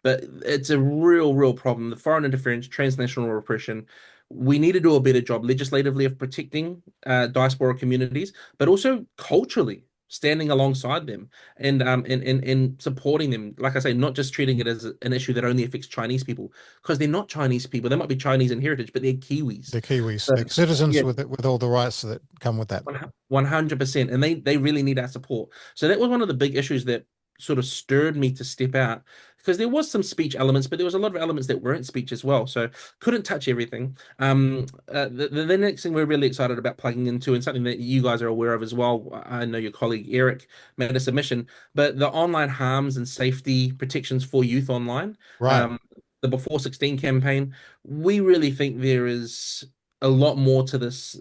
But it's a real problem. The foreign interference, transnational repression. We need to do a better job legislatively of protecting diaspora communities, but also culturally standing alongside them and supporting them. Like I say, not just treating it as an issue that only affects Chinese people, because they're not Chinese people. They might be Chinese in heritage, but they're Kiwis. The Kiwis, So, the citizens yeah, with all the rights that come with that. 100%. And they really need our support. So that was one of the big issues that sort of stirred me to step out because there was some speech elements, but there was a lot of elements that weren't speech as well. So couldn't touch everything. The next thing we're really excited about plugging into, and something that you guys are aware of as well, I know your colleague Eric made a submission, but the online harms and safety protections for youth online, Right. um, the Before 16 campaign, we really think there is a lot more to this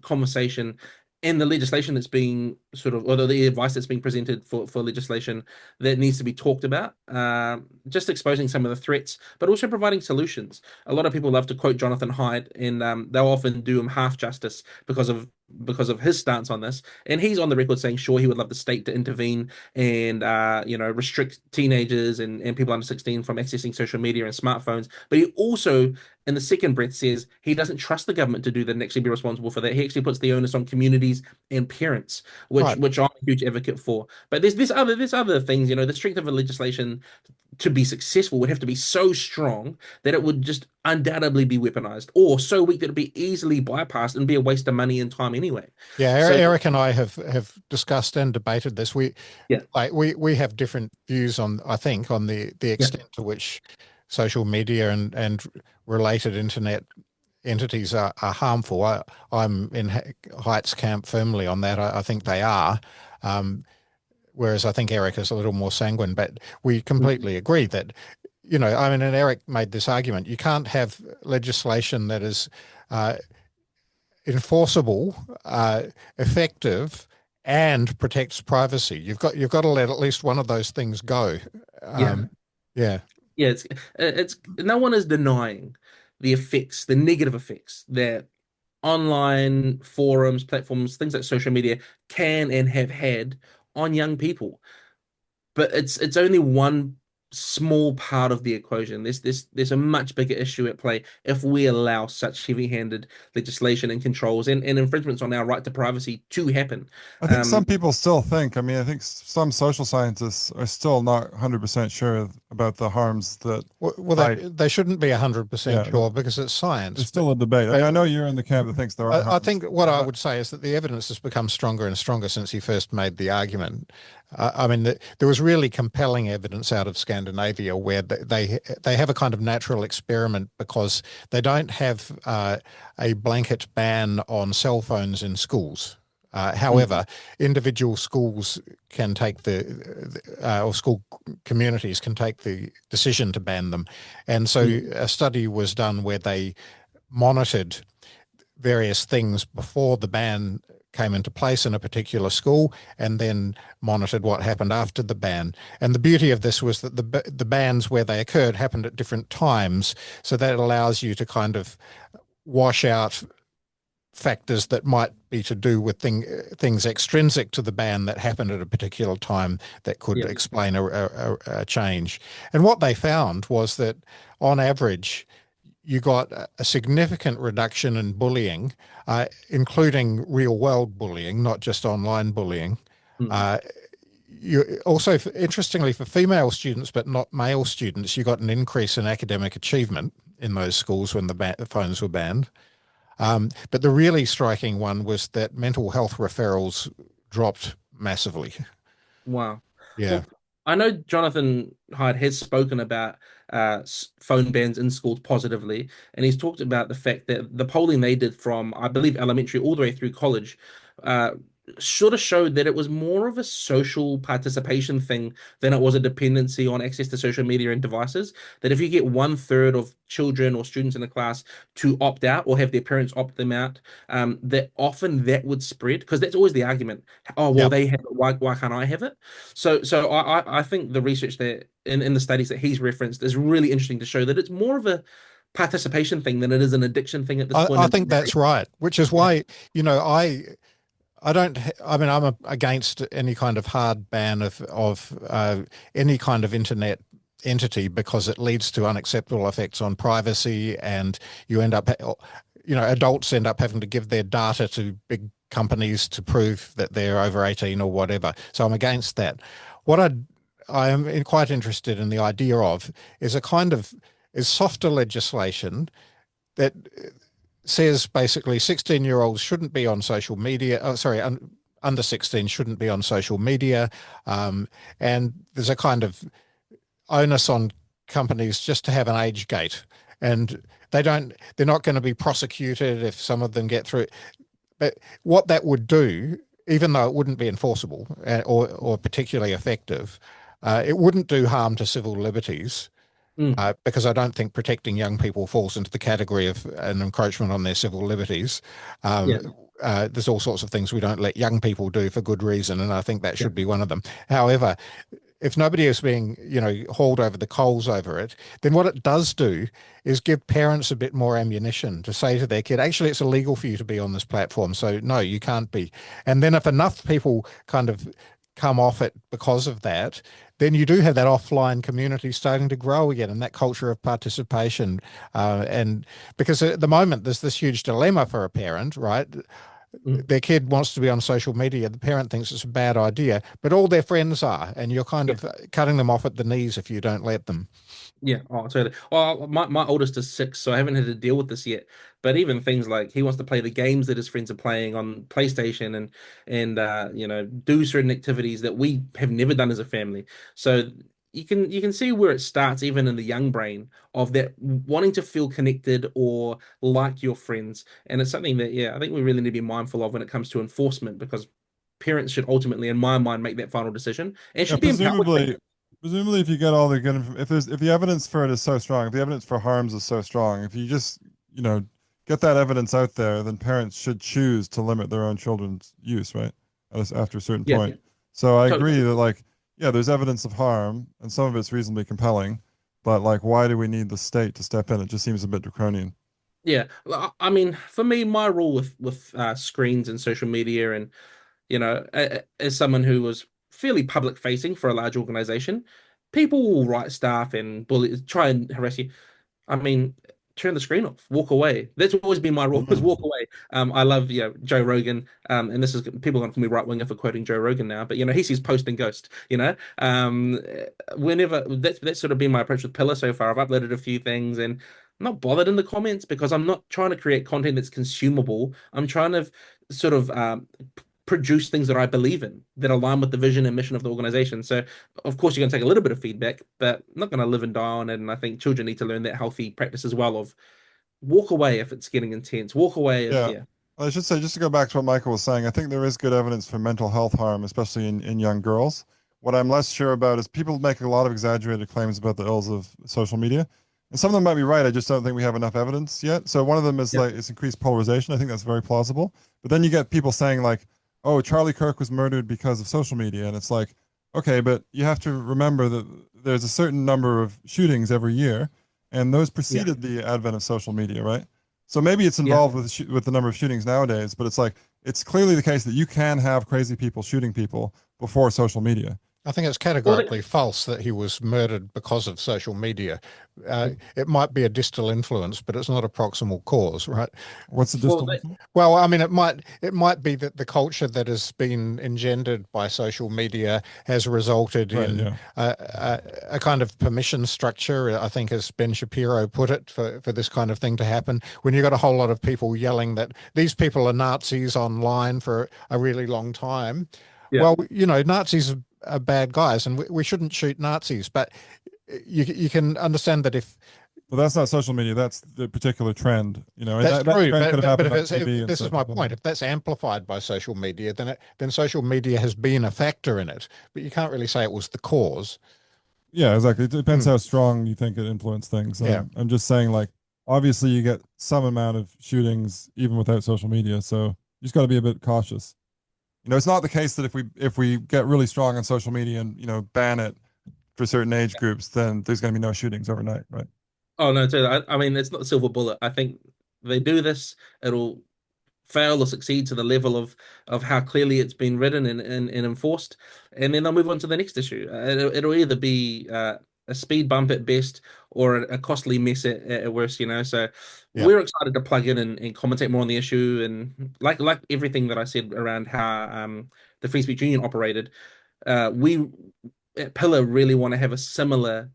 conversation and the legislation that's being sort of, or the advice that's being presented for legislation that needs to be talked about, just exposing some of the threats, but also providing solutions. A lot of people love to quote Jonathan Haidt, and they'll often do him half justice because of because of his stance on this. And he's on the record saying, sure, he would love the state to intervene and restrict teenagers and people under 16 from accessing social media and smartphones. But he also, in the second breath, says he doesn't trust the government to do that and actually be responsible for that. He actually puts the onus on communities and parents, Right. which I'm a huge advocate for. But there's other things, the strength of a legislation to be successful would have to be so strong that it would just undoubtedly be weaponized, or so weak that it'd be easily bypassed and be a waste of money and time anyway. Yeah, So Eric and I have discussed and debated this. yeah, We have different views on, I think, on the yeah, extent to which social media and related internet entities are harmful. I'm in Height's camp firmly on that. I think they are. Um, Whereas I think Eric is a little more sanguine, but we completely agree that, I mean, and Eric made this argument, you can't have legislation that is enforceable, effective, and protects privacy. You've got to let at least one of those things go. yeah, Yeah, yeah. It's no one is denying the negative effects that online forums, platforms, things like social media can and have had on young people. But it's only one small part of the equation. There's a much bigger issue at play if we allow such heavy-handed legislation and controls and infringements on our right to privacy to happen. I think some people still think, I mean, I think some social scientists are still not 100% sure about the harms that well, I, they shouldn't be 100% yeah, sure because it's science. there's still a debate. I mean, I know you're in the camp that thinks there are I harms. think what I would say is that the evidence has become stronger and stronger since he first made the argument. I mean, there was really compelling evidence out of Scandinavia where they have a kind of natural experiment because they don't have a blanket ban on cell phones in schools. However, individual schools can take or school communities can take the decision to ban them. And so a study was done where they monitored various things before the ban came into place in a particular school and then monitored what happened after the ban. And the beauty of this was that the bans where they occurred happened at different times. So that allows you to kind of wash out factors that might be to do with things extrinsic to the ban that happened at a particular time that could Yeah. explain a change. And what they found was that on average, you got a significant reduction in bullying, including real world bullying, not just online bullying. Mm. Uh, you also, interestingly, for female students but not male students, you got an increase in academic achievement in those schools when the phones were banned. But the really striking one was that mental health referrals dropped massively. Wow. Yeah. Well, I know Jonathan Hyde has spoken about phone bans in schools positively, and he's talked about the fact that the polling they did from, I believe, elementary all the way through college, uh, sort of showed that it was more of a social participation thing than it was a dependency on access to social media and devices. That if you get 1/3 of children or students in the class to opt out or have their parents opt them out, that often that would spread because that's always the argument. Oh, well, Yep. they have it. Why can't I have it? So I think the research that in the studies that he's referenced is really interesting to show that it's more of a participation thing than it is an addiction thing at this point I in think time. that's right, which is why, I don't. I mean, I'm against any kind of hard ban of any kind of internet entity because it leads to unacceptable effects on privacy, and you end up, adults end up having to give their data to big companies to prove that they're over 18 or whatever. So I'm against that. What I am quite interested in the idea of is softer legislation that says basically 16-year-olds shouldn't be on social media. Oh, sorry, under 16 shouldn't be on social media. And there's a kind of onus on companies just to have an age gate. And they're not going to be prosecuted if some of them get through. But what that would do, even though it wouldn't be enforceable or particularly effective, it wouldn't do harm to civil liberties. Mm, Because I don't think protecting young people falls into the category of an encroachment on their civil liberties. yeah, There's all sorts of things we don't let young people do for good reason, and I think that yeah, should be one of them. However, if nobody is being, hauled over the coals over it, then what it does do is give parents a bit more ammunition to say to their kid, actually, it's illegal for you to be on this platform. So no, you can't be. And then if enough people kind of come off it because of that, then you do have that offline community starting to grow again and that culture of participation. And because at the moment there's this huge dilemma for a parent, right? Mm. Their kid wants to be on social media. The parent thinks it's a bad idea, but all their friends are, and you're kind Yeah. of cutting them off at the knees if you don't let them. Yeah, oh, totally. Well, my oldest is 6, so I haven't had to deal with this yet. But even things like he wants to play the games that his friends are playing on PlayStation and do certain activities that we have never done as a family. So you can see where it starts even in the young brain of that wanting to feel connected or like your friends. And it's something that, yeah, I think we really need to be mindful of when it comes to enforcement because parents should ultimately, in my mind, make that final decision and Yeah, should be empowered to make presumably, it. presumably, if you get all the good, if the evidence for it is so strong, if the evidence for harms is so strong, if you just, you know, get that evidence out there, then parents should choose to limit their own children's use, right? After a certain Yeah, point. So I agree totally. that, like, yeah, there's evidence of harm, and some of it's reasonably compelling, but like, why do we need the state to step in? It just seems a bit draconian. Yeah, well, I mean, for me, my rule with screens and social media, and as someone who was fairly public facing for a large organization, people will write stuff and try and harass you. I mean, turn the screen off, walk away. That's always been my rule: is walk away. I love Joe Rogan, and this is people are going to call me right winger for quoting Joe Rogan now, but he sees post and ghost. Whenever that's sort of been my approach with Pillar so far. I've uploaded a few things and I'm not bothered in the comments because I'm not trying to create content that's consumable. I'm trying to sort of produce things that I believe in that align with the vision and mission of the organization. So, of course, you're going to take a little bit of feedback, but I'm not going to live and die on it. And I think children need to learn that healthy practice as well of walk away if it's getting intense, walk away if, Yeah. yeah. Well, I should say, just to go back to what Michael was saying, I think there is good evidence for mental health harm, especially in young girls. What I'm less sure about is people make a lot of exaggerated claims about the ills of social media. And some of them might be right. I just don't think we have enough evidence yet. So one of them is Yeah. like it's increased polarization. I think that's very plausible. But then you get people saying like, "Oh, Charlie Kirk was murdered because of social media," and it's like, okay, but you have to remember that there's a certain number of shootings every year, and those Yeah. preceded the advent of social media, right? So maybe it's Yeah. involved with with the number of shootings nowadays, but it's like it's clearly the case that you can have crazy people shooting people before social media. I think it's Well, categorically false that he was murdered because of social media. It might be a distal influence, but it's not a proximal cause, right? What's the well, distal they, influence? Well, I mean, it might be that the culture that has been engendered by social media has resulted Right, in yeah. a kind of permission structure, I think, as Ben Shapiro put it, for this kind of thing to happen. When you've got a whole lot of people yelling that these people are Nazis online for a really long time, yeah. well, Nazis are bad guys, and we shouldn't shoot Nazis. But you can understand that if Well, that's not social media. That's the particular trend, and that's that true, trend could have but happened if on it's if, TV and this is stuff my as well. point. If that's amplified by social media, then social media has been a factor in it. But you can't really say it was the cause. Yeah, exactly. It depends Hmm. how strong you think it influenced things. Yeah. I'm just saying, like, obviously you get some amount of shootings even without social media, so you just got to be a bit cautious. It's not the case that if we get really strong on social media and ban it for certain age groups, then there's going to be no shootings overnight, right? Oh, no, totally. I mean, it's not a silver bullet. I think they do this, it'll fail or succeed to the level of how clearly it's been written and enforced, and then they'll move on to the next issue. It'll either be a speed bump at best or a costly mess at worst. So Yeah. we're excited to plug in and commentate more on the issue, and like everything that I said around how the Free Speech Union operated. We at Pillar really want to have a similar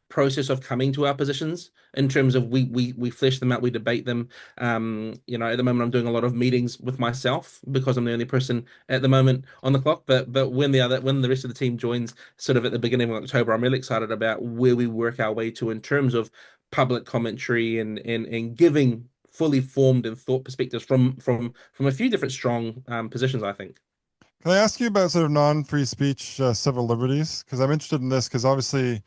process of coming to our positions in terms of we flesh them out, we debate them. At the moment I'm doing a lot of meetings with myself because I'm the only person at the moment on the clock. But when the rest of the team joins, sort of at the beginning of October, I'm really excited about where we work our way to in terms of public commentary and giving fully formed and thought perspectives from a few different strong positions, I think. Can I ask you about sort of non-free speech civil liberties? Because I'm interested in this because obviously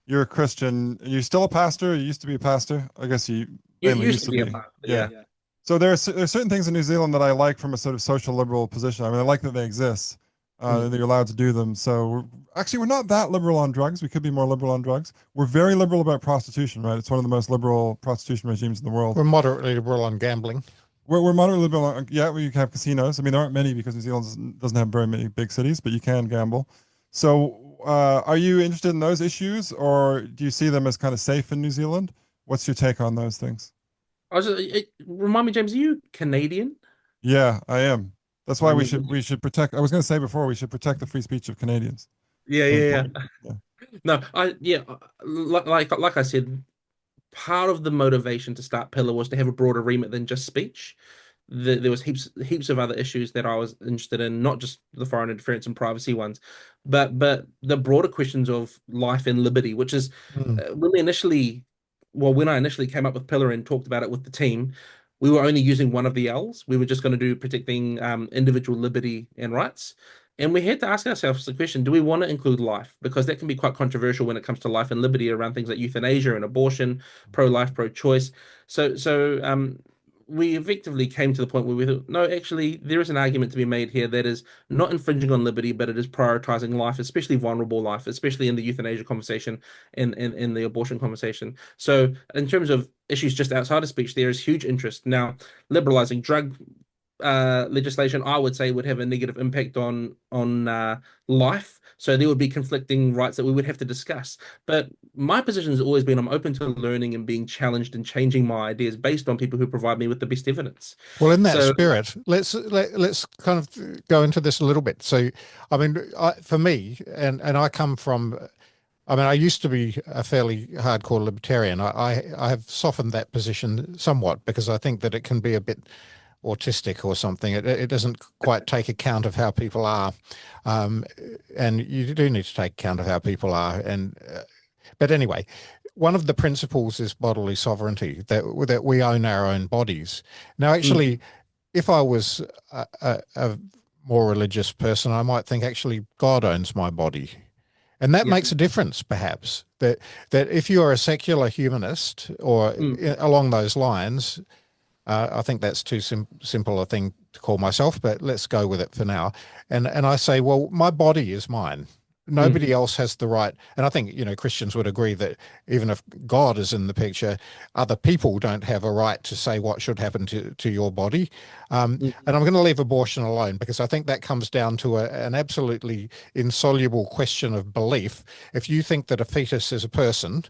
you're a Christian. Are you still a pastor? You used to be a pastor. I guess you You mainly used used to to be a be. part, but Yeah. yeah. Yeah. So there are certain things in New Zealand that I like from a sort of social liberal position. I mean, I like that they exist. Mm. that you're allowed to do them. So actually, we're not that liberal on drugs. We could be more liberal on drugs. We're very liberal about prostitution, right? It's one of the most liberal prostitution regimes in the world. We're moderately liberal on gambling. We're moderately liberal on, yeah, we have casinos. I mean, there aren't many because New Zealand doesn't have very many big cities, but you can gamble. So, are you interested in those issues, or do you see them as kind of safe in New Zealand? What's your take on those things? Remind me, James, are you Canadian? Yeah, I am. That's why Um, we should protect. I was going to say before we should protect the free speech of Canadians. yeah, So yeah, important. yeah. Yeah. No, like I said, part of the motivation to start Pillar was to have a broader remit than just speech. There was heaps of other issues that I was interested in, not just the foreign interference and privacy ones, but the broader questions of life and liberty, which is Mm. when I initially came up with Pillar and talked about it with the team, we were only using one of the L's. We were just going to do protecting individual liberty and rights. And we had to ask ourselves the question, do we want to include life? Because that can be quite controversial when it comes to life and liberty around things like euthanasia and abortion, pro-life, pro-choice. So we effectively came to the point where we thought, no, actually, there is an argument to be made here that is not infringing on liberty, but it is prioritizing life, especially vulnerable life, especially in the euthanasia conversation and the abortion conversation. So in terms of issues just outside of speech, there is huge interest. Now, liberalizing drug legislation, I would say, would have a negative impact on life. So there would be conflicting rights that we would have to discuss. But my position has always been I'm open to learning and being challenged and changing my ideas based on people who provide me with the best evidence. Well, in that So, spirit, let's kind of go into this a little bit. So, I mean, for me, and I come from, I mean, I used to be a fairly hardcore libertarian. I have softened that position somewhat because I think that it can be a bit autistic or something. It doesn't quite take account of how people are, um, and you do need to take account of how people are. And but anyway, one of the principles is bodily sovereignty, that we own our own bodies. Now, mhm, actually, if I was a more religious person, I might think actually God owns my body. And that yeah, makes a difference, perhaps. That if you are a secular humanist or mm, along those lines, I think that's too simple a thing to call myself, but let's go with it for now. And I say, well, my body is mine. mm, Nobody else has the right. And I think, Christians would agree that even if God is in the picture, other people don't have a right to say what should happen to your body. And mm, I'm going to leave abortion alone because I think that comes down to an absolutely insoluble question of belief. If you think that a fetus is a person,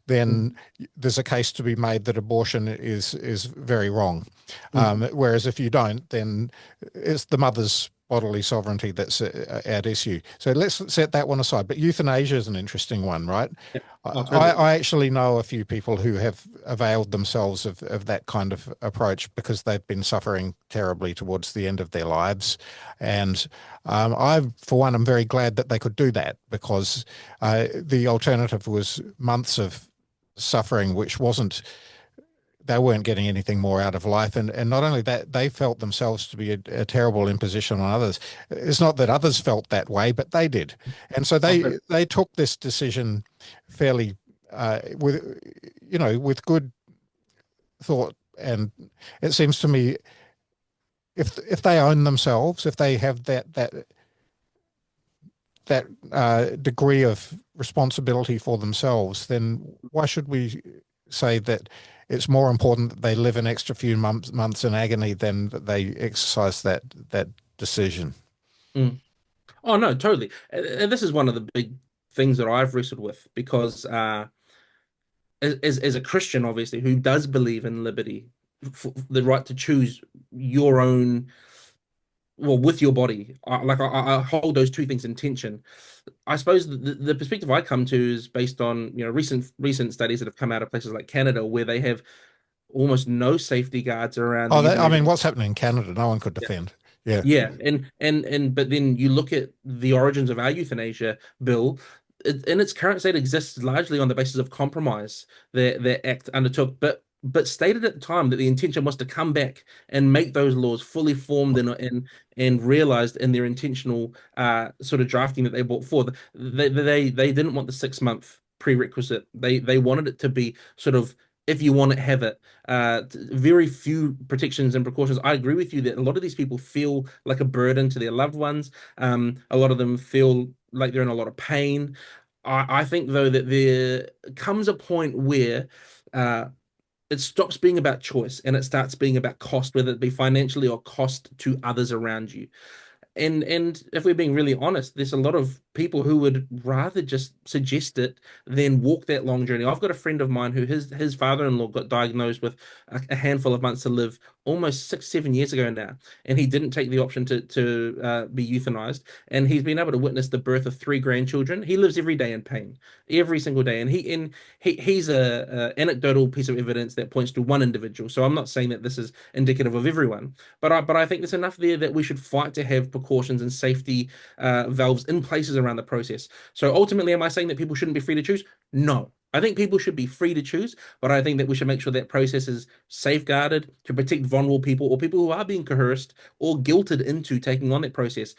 then mm, there's a case to be made that abortion is very wrong. mm. Whereas if you don't, then it's the mother's bodily sovereignty that's at issue. So let's set that one aside. But euthanasia is an interesting one, right? Yeah. Oh, I, totally. I actually know a few people who have availed themselves of that kind of approach because they've been suffering terribly towards the end of their lives. And I, for one, am very glad that they could do that because the alternative was months of suffering, which wasn't, they weren't getting anything more out of life. And not only that, they felt themselves to be a terrible imposition on others. It's not that others felt that way, but they did. And so Oh, they took this decision fairly with good thought. And it seems to me if they own themselves, if they have that degree of responsibility for themselves, then why should we say that it's more important that they live an extra few months in agony than that they exercise that decision? mm. Oh no, totally. And this is one of the big things that I've wrestled with because as a Christian, obviously, who does believe in liberty, the right to choose your own, well, with your body, I hold those two things in tension. I suppose the perspective I come to is based on recent studies that have come out of places like Canada, where they have almost no safety guards around the Oh, I euthanasia. mean, what's happening in Canada? No one could defend. Yeah. Yeah, and but then you look at the origins of our euthanasia bill. In its current state exists largely on the basis of compromise that the act undertook, but stated at the time that the intention was to come back and make those laws fully formed and realized in their intentional sort of drafting that they brought forward. They didn't want the 6 month prerequisite. They wanted it to be sort of if you want to have it. Very few protections and precautions. I agree with you that a lot of these people feel like a burden to their loved ones. A lot of them feel like they're in a lot of pain. I think though that there comes a point where uh, it stops being about choice and it starts being about cost, whether it be financially or cost to others around you. And if we're being really honest, there's a lot of people who would rather just suggest it than walk that long journey. I've got a friend of mine who his father-in-law got diagnosed with a handful of months to live almost 6, 7 years ago now, and he didn't take the option to be euthanized, and he's been able to witness the birth of 3 grandchildren. He lives every day in pain, every single day, and he's a anecdotal piece of evidence that points to one individual. So I'm not saying that this is indicative of everyone, but I think there's enough there that we should fight to have precautions and safety valves in places around the process. So ultimately, am I saying that people shouldn't be free to choose? No. I think people should be free to choose, but I think that we should make sure that process is safeguarded to protect vulnerable people or people who are being coerced or guilted into taking on that process.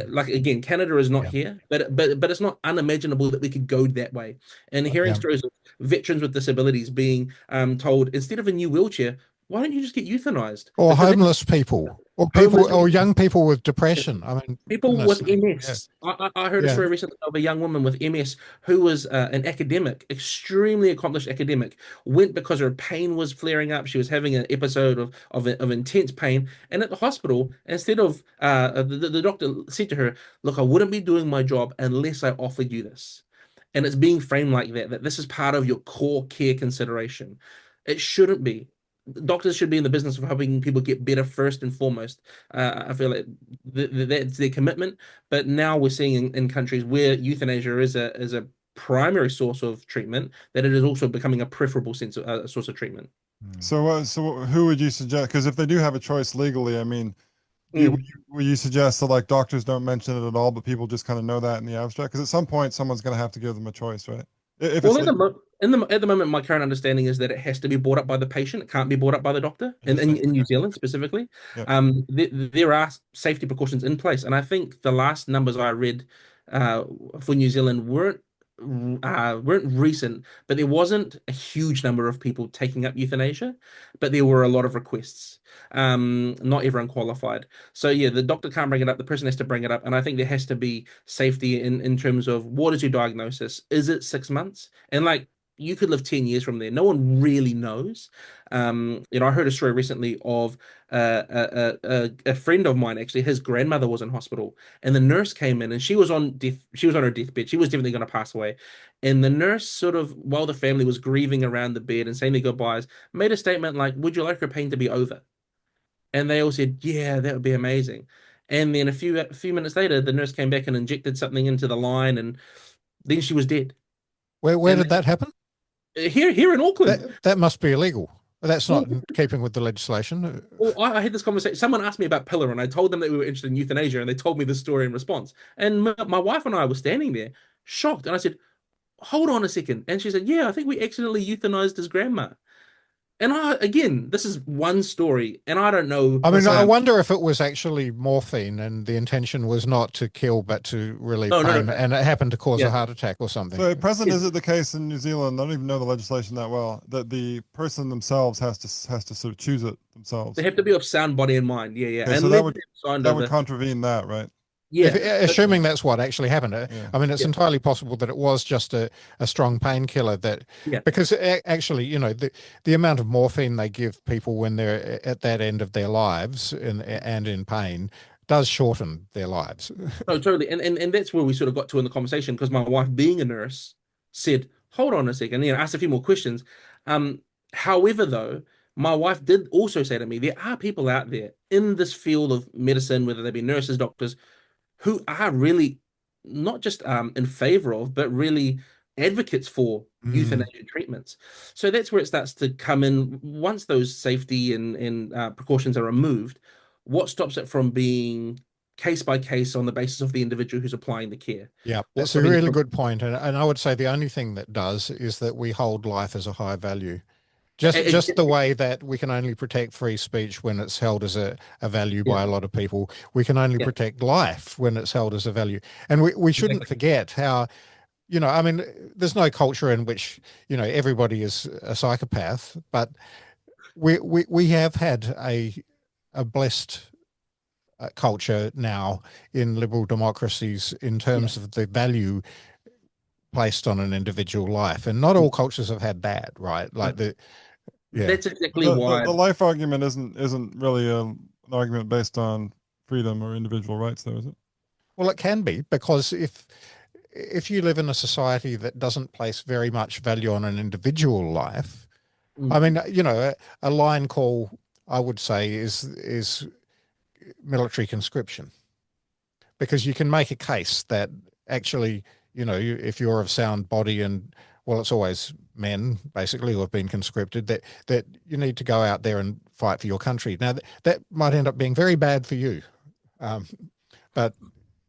Like again, Canada is not Yeah. here, but it's not unimaginable that we could go that way. And hearing Yeah. stories of veterans with disabilities being told instead of a new wheelchair, why don't you just get euthanized? Or Because homeless people, or people, homeless or young people with depression. I mean, people goodness. with Yeah. MS. I heard a Yeah. story recently of a young woman with MS who was an academic, extremely accomplished academic, went because her pain was flaring up. She was having an episode of intense pain. And at the hospital, instead of the doctor said to her, look, I wouldn't be doing my job unless I offered you this. And it's being framed like that, that this is part of your core care consideration. It shouldn't be. Doctors should be in the business of helping people get better first and foremost. I feel like that's their commitment. But now we're seeing in countries where euthanasia is a primary source of treatment, that it is also becoming a preferable source of treatment. So who would you suggest? Because if they do have a choice legally, I mean, Mm. would you suggest that like doctors don't mention it at all, but people just kind of know that in the abstract? Because at some point, someone's going to have to give them a choice, right? If it's Well, legal. at the moment, my current understanding is that it has to be brought up by the patient. It can't be brought up by the doctor. Interesting. In New Okay. Zealand specifically, Yeah. there are safety precautions in place, and I think the last numbers I read uh, for New Zealand weren't recent, but there wasn't a huge number of people taking up euthanasia, but there were a lot of requests. Not everyone qualified. So yeah, the doctor can't bring it up. The person has to bring it up, and I think there has to be safety in terms of what is your diagnosis? Is it 6 months? And like you could live 10 years from there. No one really knows. I heard a story recently of a friend of mine, actually, his grandmother was in hospital, and the nurse came in and she was on her deathbed. She was definitely going to pass away. And the nurse, sort of, while the family was grieving around the bed and saying their goodbyes, made a statement like, would you like her pain to be over? And they all said, yeah, that would be amazing. And then a few minutes later, the nurse came back and injected something into the line, and then she was dead. Where And did that happen? here in Auckland, That must be illegal. That's well, not in keeping with the legislation. I had this conversation. Someone asked me about Pillar, and I told them that we were interested in euthanasia, and they told me the story in response. And my wife and I were standing there, shocked, and I said, "Hold on a second." And she said, "Yeah, I think we accidentally euthanized his grandma." And again, this is one story, and I don't know. I mean, I So, wonder if it was actually morphine and the intention was not to kill, but to relieve No, no, pain, no. and it happened to cause a Yeah, heart attack or something. so at present, yes. is it the case in New Zealand? I don't even know the legislation that well, that the person themselves has to sort of choose it They themselves. have to be of sound body and mind. Yeah, yeah. Okay, so Unless they've signed that would over. contravene that, right? If, Yeah, but assuming that's what actually happened, Yeah. I mean, it's yeah, entirely possible that it was just a strong painkiller that, yeah. because actually, the amount of morphine they give people when they're at that end of their lives and in pain does shorten their lives. No, totally. And that's where we sort of got to in the conversation because my wife, being a nurse, said, hold on a second, asked a few more questions. Um, However, though, my wife did also say to me, there are people out there in this field of medicine, whether they be nurses, doctors, who are really not just in favor of, but really advocates for Mm. euthanasia treatments. So that's where it starts to come in. Once those safety and precautions are removed, what stops it from being case by case on the basis of the individual who's applying the care? Yeah, What's that's a stopping it really from? good point, and I would say the only thing that does is that we hold life as a high value. Just the way that we can only protect free speech when it's held as a value Yeah, by a lot of people, we can only yeah, protect life when it's held as a value. And we shouldn't exactly. forget how I mean, there's no culture in which, everybody is a psychopath, but we have had a blessed culture now in liberal democracies in Yeah. terms of the value placed on an individual life, and not all cultures have had that, right? Like yeah. That's exactly The why. life argument isn't really an argument based on freedom or individual rights, though, is it? Well, it can be, because if you live in a society that doesn't place very much value on an individual life, I Mm, mean, a line call, I would say, is military conscription, because you can make a case that actually, if you're of sound body and, well, it's always men basically who have been conscripted, that you need to go out there and fight for your country. Now, that might end up being very bad for you, um, but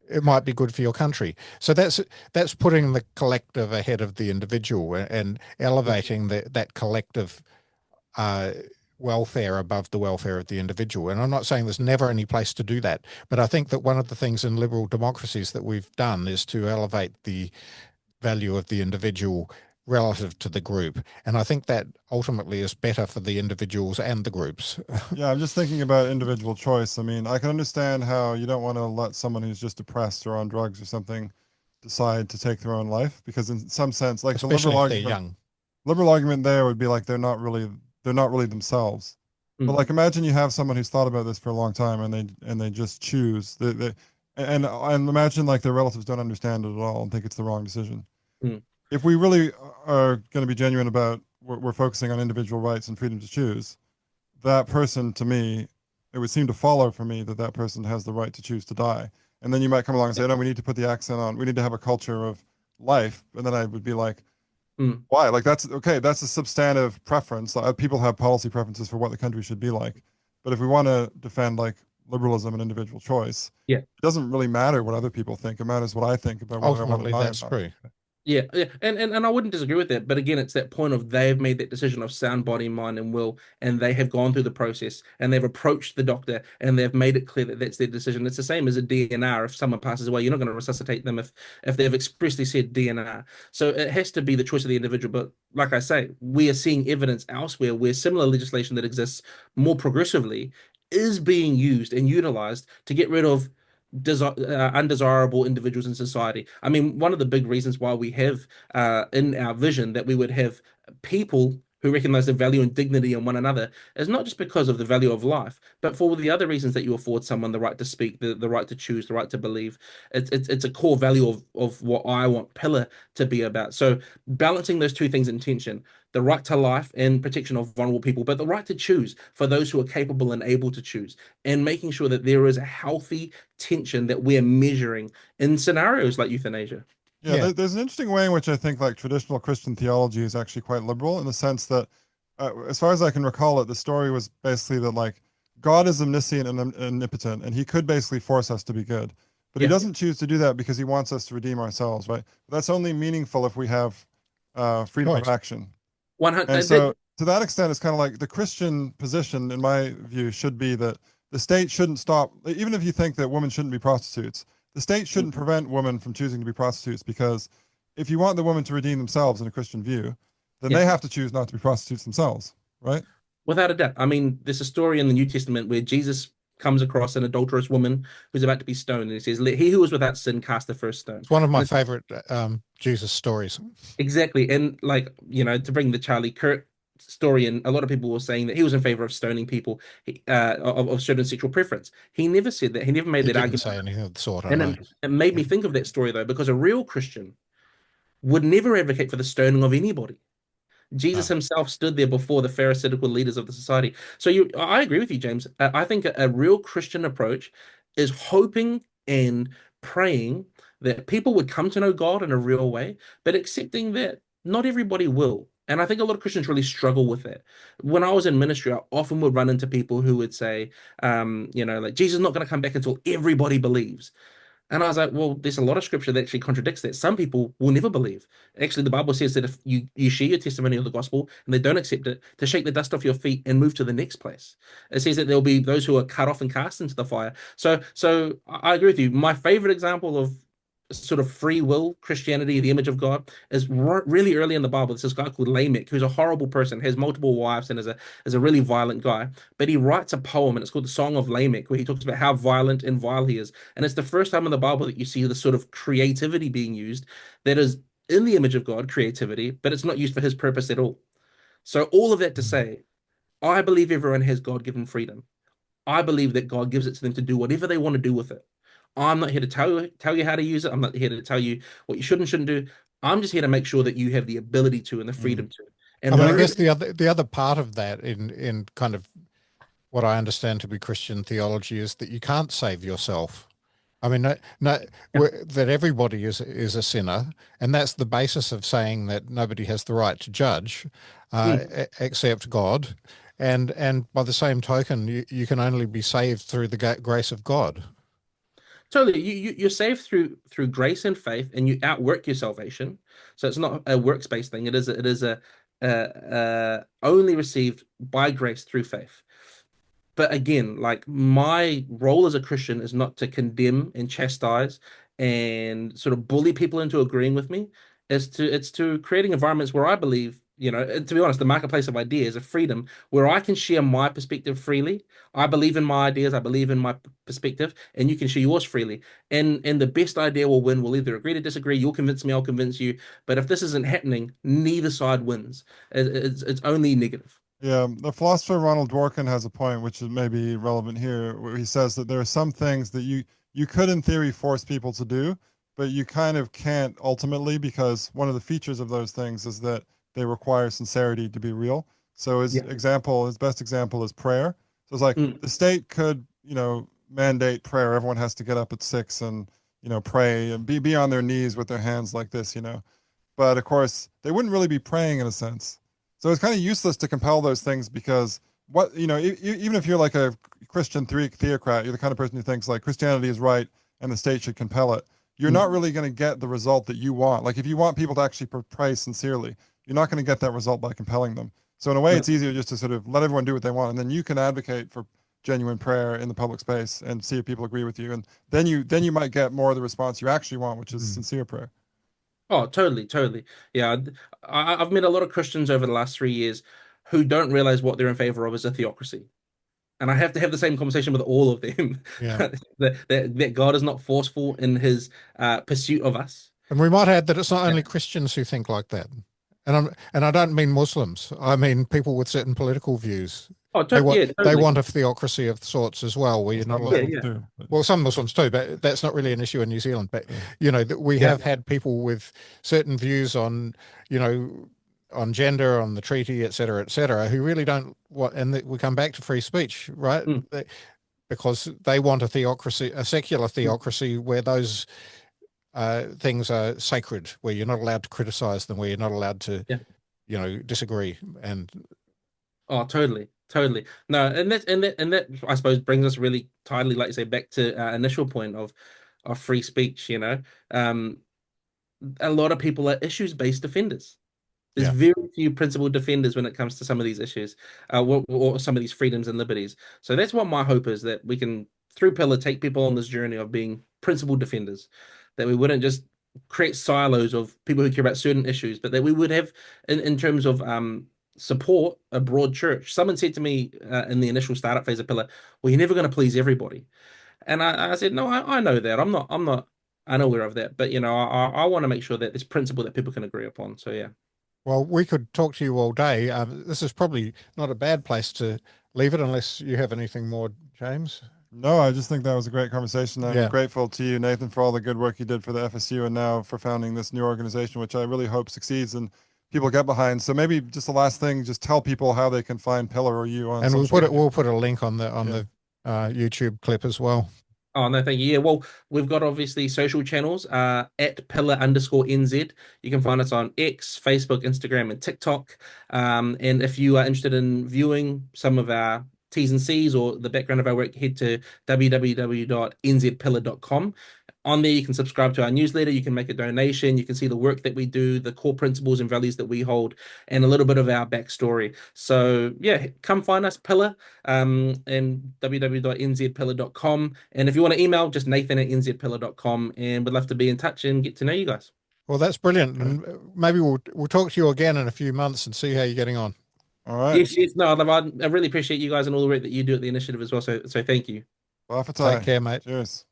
it might be good for your country. So that's putting the collective ahead of the individual, and elevating that collective uh, welfare above the welfare of the individual. And I'm not saying there's never any place to do that, but I think that one of the things in liberal democracies that we've done is to elevate the value of the individual relative to the group. And I think that ultimately is better for the individuals and the groups. Yeah, I'm just thinking about individual choice. I mean, I can understand how you don't want to let someone who's just depressed or on drugs or something decide to take their own life, because in some sense, like the Especially if they're young. liberal argument there would be like they're not really themselves. But mm, like imagine you have someone who's thought about this for a long time and they just choose and imagine like their relatives don't understand it at all and think it's the wrong decision. mm. If we really are going to be genuine about we're focusing on individual rights and freedom to choose, that person, to me, it would seem to follow for me that that person has the right to choose to die. And then you might come along and say, no, we need to put the accent on, we need to have a culture of life. And then I would be like, Mm. why? Like, that's okay. That's a substantive preference. People have policy preferences for what the country should be like. But if we want to defend like liberalism and individual choice, Yeah. it doesn't really matter what other people think. It matters what I think about whether I want to Ultimately, die or that's not. true. Yeah, yeah, and I wouldn't disagree with that. But again, it's that point of they've made that decision of sound body, mind, and will, and they have gone through the process, and they've approached the doctor, and they've made it clear that that's their decision. It's the same as a DNR. If someone passes away, you're not going to resuscitate them if they've expressly said DNR. So it has to be the choice of the individual. But like I say, we are seeing evidence elsewhere where similar legislation that exists more progressively is being used and utilized to get rid of undesirable individuals in society. I mean, one of the big reasons why we have in our vision that we would have people who recognize the value and dignity in one another is not just because of the value of life, but for the other reasons that you afford someone the right to speak, the right to choose, the right to believe. It's a core value of what I want Pillar to be about. So balancing those two things in tension, the right to life and protection of vulnerable people, but the right to choose for those who are capable and able to choose, and making sure that there is a healthy tension that we're measuring in scenarios like euthanasia. Yeah, Yeah. there's an interesting way in which I think like traditional Christian theology is actually quite liberal in the sense that, as far as I can recall it, the story was basically that like God is omniscient and omnipotent, and He could basically force us to be good, but He Yeah, doesn't choose to do that because He wants us to redeem ourselves, right? But that's only meaningful if we have freedom of Choice. action. And 100. so, to that extent, it's kind of like the Christian position, in my view, should be that the state shouldn't stop, even if you think that women shouldn't be prostitutes, the state shouldn't prevent women from choosing to be prostitutes, because if you want the women to redeem themselves in a Christian view, then Yeah, they have to choose not to be prostitutes themselves, right? without a doubt. I mean, there's a story in the New Testament where Jesus comes across an adulterous woman who's about to be stoned, and he says, "Let he who was without sin cast the first stone." It's one of my And it's favorite Jesus stories. exactly, and like to bring the Charlie Kirk story in, a lot of people were saying that he was in favor of stoning people of certain sexual preference. He never said that. He never made He that didn't argument. say anything of the sort, I And know. it made me think of that story though, because a real Christian would never advocate for the stoning of anybody. Jesus No. himself stood there before the Pharisaical leaders of the society. So I agree with you, James. I think a real Christian approach is hoping and praying that people would come to know God in a real way, but accepting that not everybody will. And I think a lot of Christians really struggle with that. When I was in ministry, I often would run into people who would say, like Jesus is not going to come back until everybody believes. And I was like, well, there's a lot of scripture that actually contradicts that. Some people will never believe. Actually, the Bible says that if you share your testimony of the gospel and they don't accept it, to shake the dust off your feet and move to the next place. It says that there'll be those who are cut off and cast into the fire. So I agree with you. My favorite example of sort of free will Christianity, the image of God, is really early in the Bible. There's this guy called Lamech, who's a horrible person, has multiple wives, and is a really violent guy. But he writes a poem, and it's called the Song of Lamech, where he talks about how violent and vile he is. And it's the first time in the Bible that you see this sort of creativity being used that is in the image of God, creativity, but it's not used for his purpose at all. So all of that to say, I believe everyone has God-given freedom. I believe that God gives it to them to do whatever they want to do with it. I'm not here to tell you how to use it. I'm not here to tell you what you should and shouldn't do. I'm just here to make sure that you have the ability to and the Mm. freedom to. And I mean, I whatever, guess the other part of that in kind of what I understand to be Christian theology is that you can't save yourself. I mean, no, yeah. that everybody is a sinner, and that's the basis of saying that nobody has the right to judge, Mm. except God, and by the same token, you can only be saved through the grace of God. Totally. You're saved through grace and faith, and you outwork your salvation. So it's not a works-based thing. It is a only received by grace through faith. But again, like my role as a Christian is not to condemn and chastise and sort of bully people into agreeing with me. It's to creating environments where I believe, and to be honest, the marketplace of ideas, a freedom where I can share my perspective freely. I believe in my ideas, I believe in my perspective, and you can share yours freely. And the best idea will win. We'll either agree to disagree. You'll convince me, I'll convince you. But if this isn't happening, neither side wins. It's only negative. Yeah, the philosopher Ronald Dworkin has a point which is maybe relevant here, where he says that there are some things that you could in theory force people to do, but you kind of can't ultimately, because one of the features of those things is that they require sincerity to be real. So Yeah. his best example is prayer. So it's like Mm. the state could, mandate prayer. Everyone has to get up at 6 and, pray and be on their knees with their hands like this. But of course, they wouldn't really be praying in a sense. So it's kind of useless to compel those things because even if you're like a Christian theocrat, you're the kind of person who thinks like Christianity is right and the state should compel it. You're not Mm. really going to get the result that you want. Like if you want people to actually pray sincerely, you're not going to get that result by compelling them. So in a way, Yeah. it's easier just to sort of let everyone do what they want, and then you can advocate for genuine prayer in the public space and see if people agree with you, and then you might get more of the response you actually want, which is Mm. sincere prayer. Oh, totally, totally. Yeah, I've met a lot of Christians over the last 3 years who don't realize what they're in favor of is a theocracy. And I have to have the same conversation with all of them Yeah. that God is not forceful in his pursuit of us. And we might add that it's not Yeah. only Christians who think like that. And I don't mean Muslims. I mean people with certain political views. Oh, yeah, They totally. want a theocracy of sorts as well, where Well, you're not some Yeah, allowed. Muslims yeah, do. But, Well, some Muslims too, but that's not really an issue in New Zealand. But yeah. we yeah. have had people with certain views on, you know, on gender, on the treaty, et cetera, who really don't want. And we come back to free speech, right? Mm, Because they want a theocracy, a secular mm, theocracy, where those things are sacred, where you're not allowed to criticize them, where you're not allowed to, yeah. disagree. And Oh, totally, totally. No, and that I suppose brings us really tidily, like you say, back to our initial point of free speech. Um, a lot of people are issues-based defenders. There's yeah, very few principled defenders when it comes to some of these issues, or some of these freedoms and liberties. So that's what my hope is, that we can, through Pillar, take people on this journey of being principled defenders, that we wouldn't just create silos of people who care about certain issues, but that we would have, in terms of support, a broad church. Someone said to me in the initial startup phase of Pillar, "Well, you're never going to please everybody," and I said, "No, I know that. I'm not unaware of that, but I want to make sure that there's principle that people can agree upon." So yeah. well, we could talk to you all day. This is probably not a bad place to leave it, unless you have anything more, James. No, I just think that was a great conversation. I'm Yeah. grateful to you, Nathan, for all the good work you did for the FSU and now for founding this new organization, which I really hope succeeds and people get behind. So maybe just the last thing, just tell people how they can find Pillar or you on And social media. we'll put a link on Yeah. the YouTube clip as well. Oh, no, thank you. Yeah, well, we've got obviously social channels at pillar_NZ. You can find us on X, Facebook, Instagram, and TikTok. And if you are interested in viewing some of our T's and C's or the background of our work, head to www.nzpillar.com. On there, you can subscribe to our newsletter, you can make a donation, you can see the work that we do, the core principles and values that we hold, and a little bit of our backstory. So yeah, come find us, Pillar, and www.nzpillar.com. And if you want to email, just nathan@nzpillar.com, and we'd love to be in touch and get to know you guys. Well, that's brilliant. Okay. And maybe we'll talk to you again in a few months and see how you're getting on. All right. Yes, yes, no, I really appreciate you guys and all the work that you do at the initiative as well. So thank you. Bye for Take care, mate. Cheers.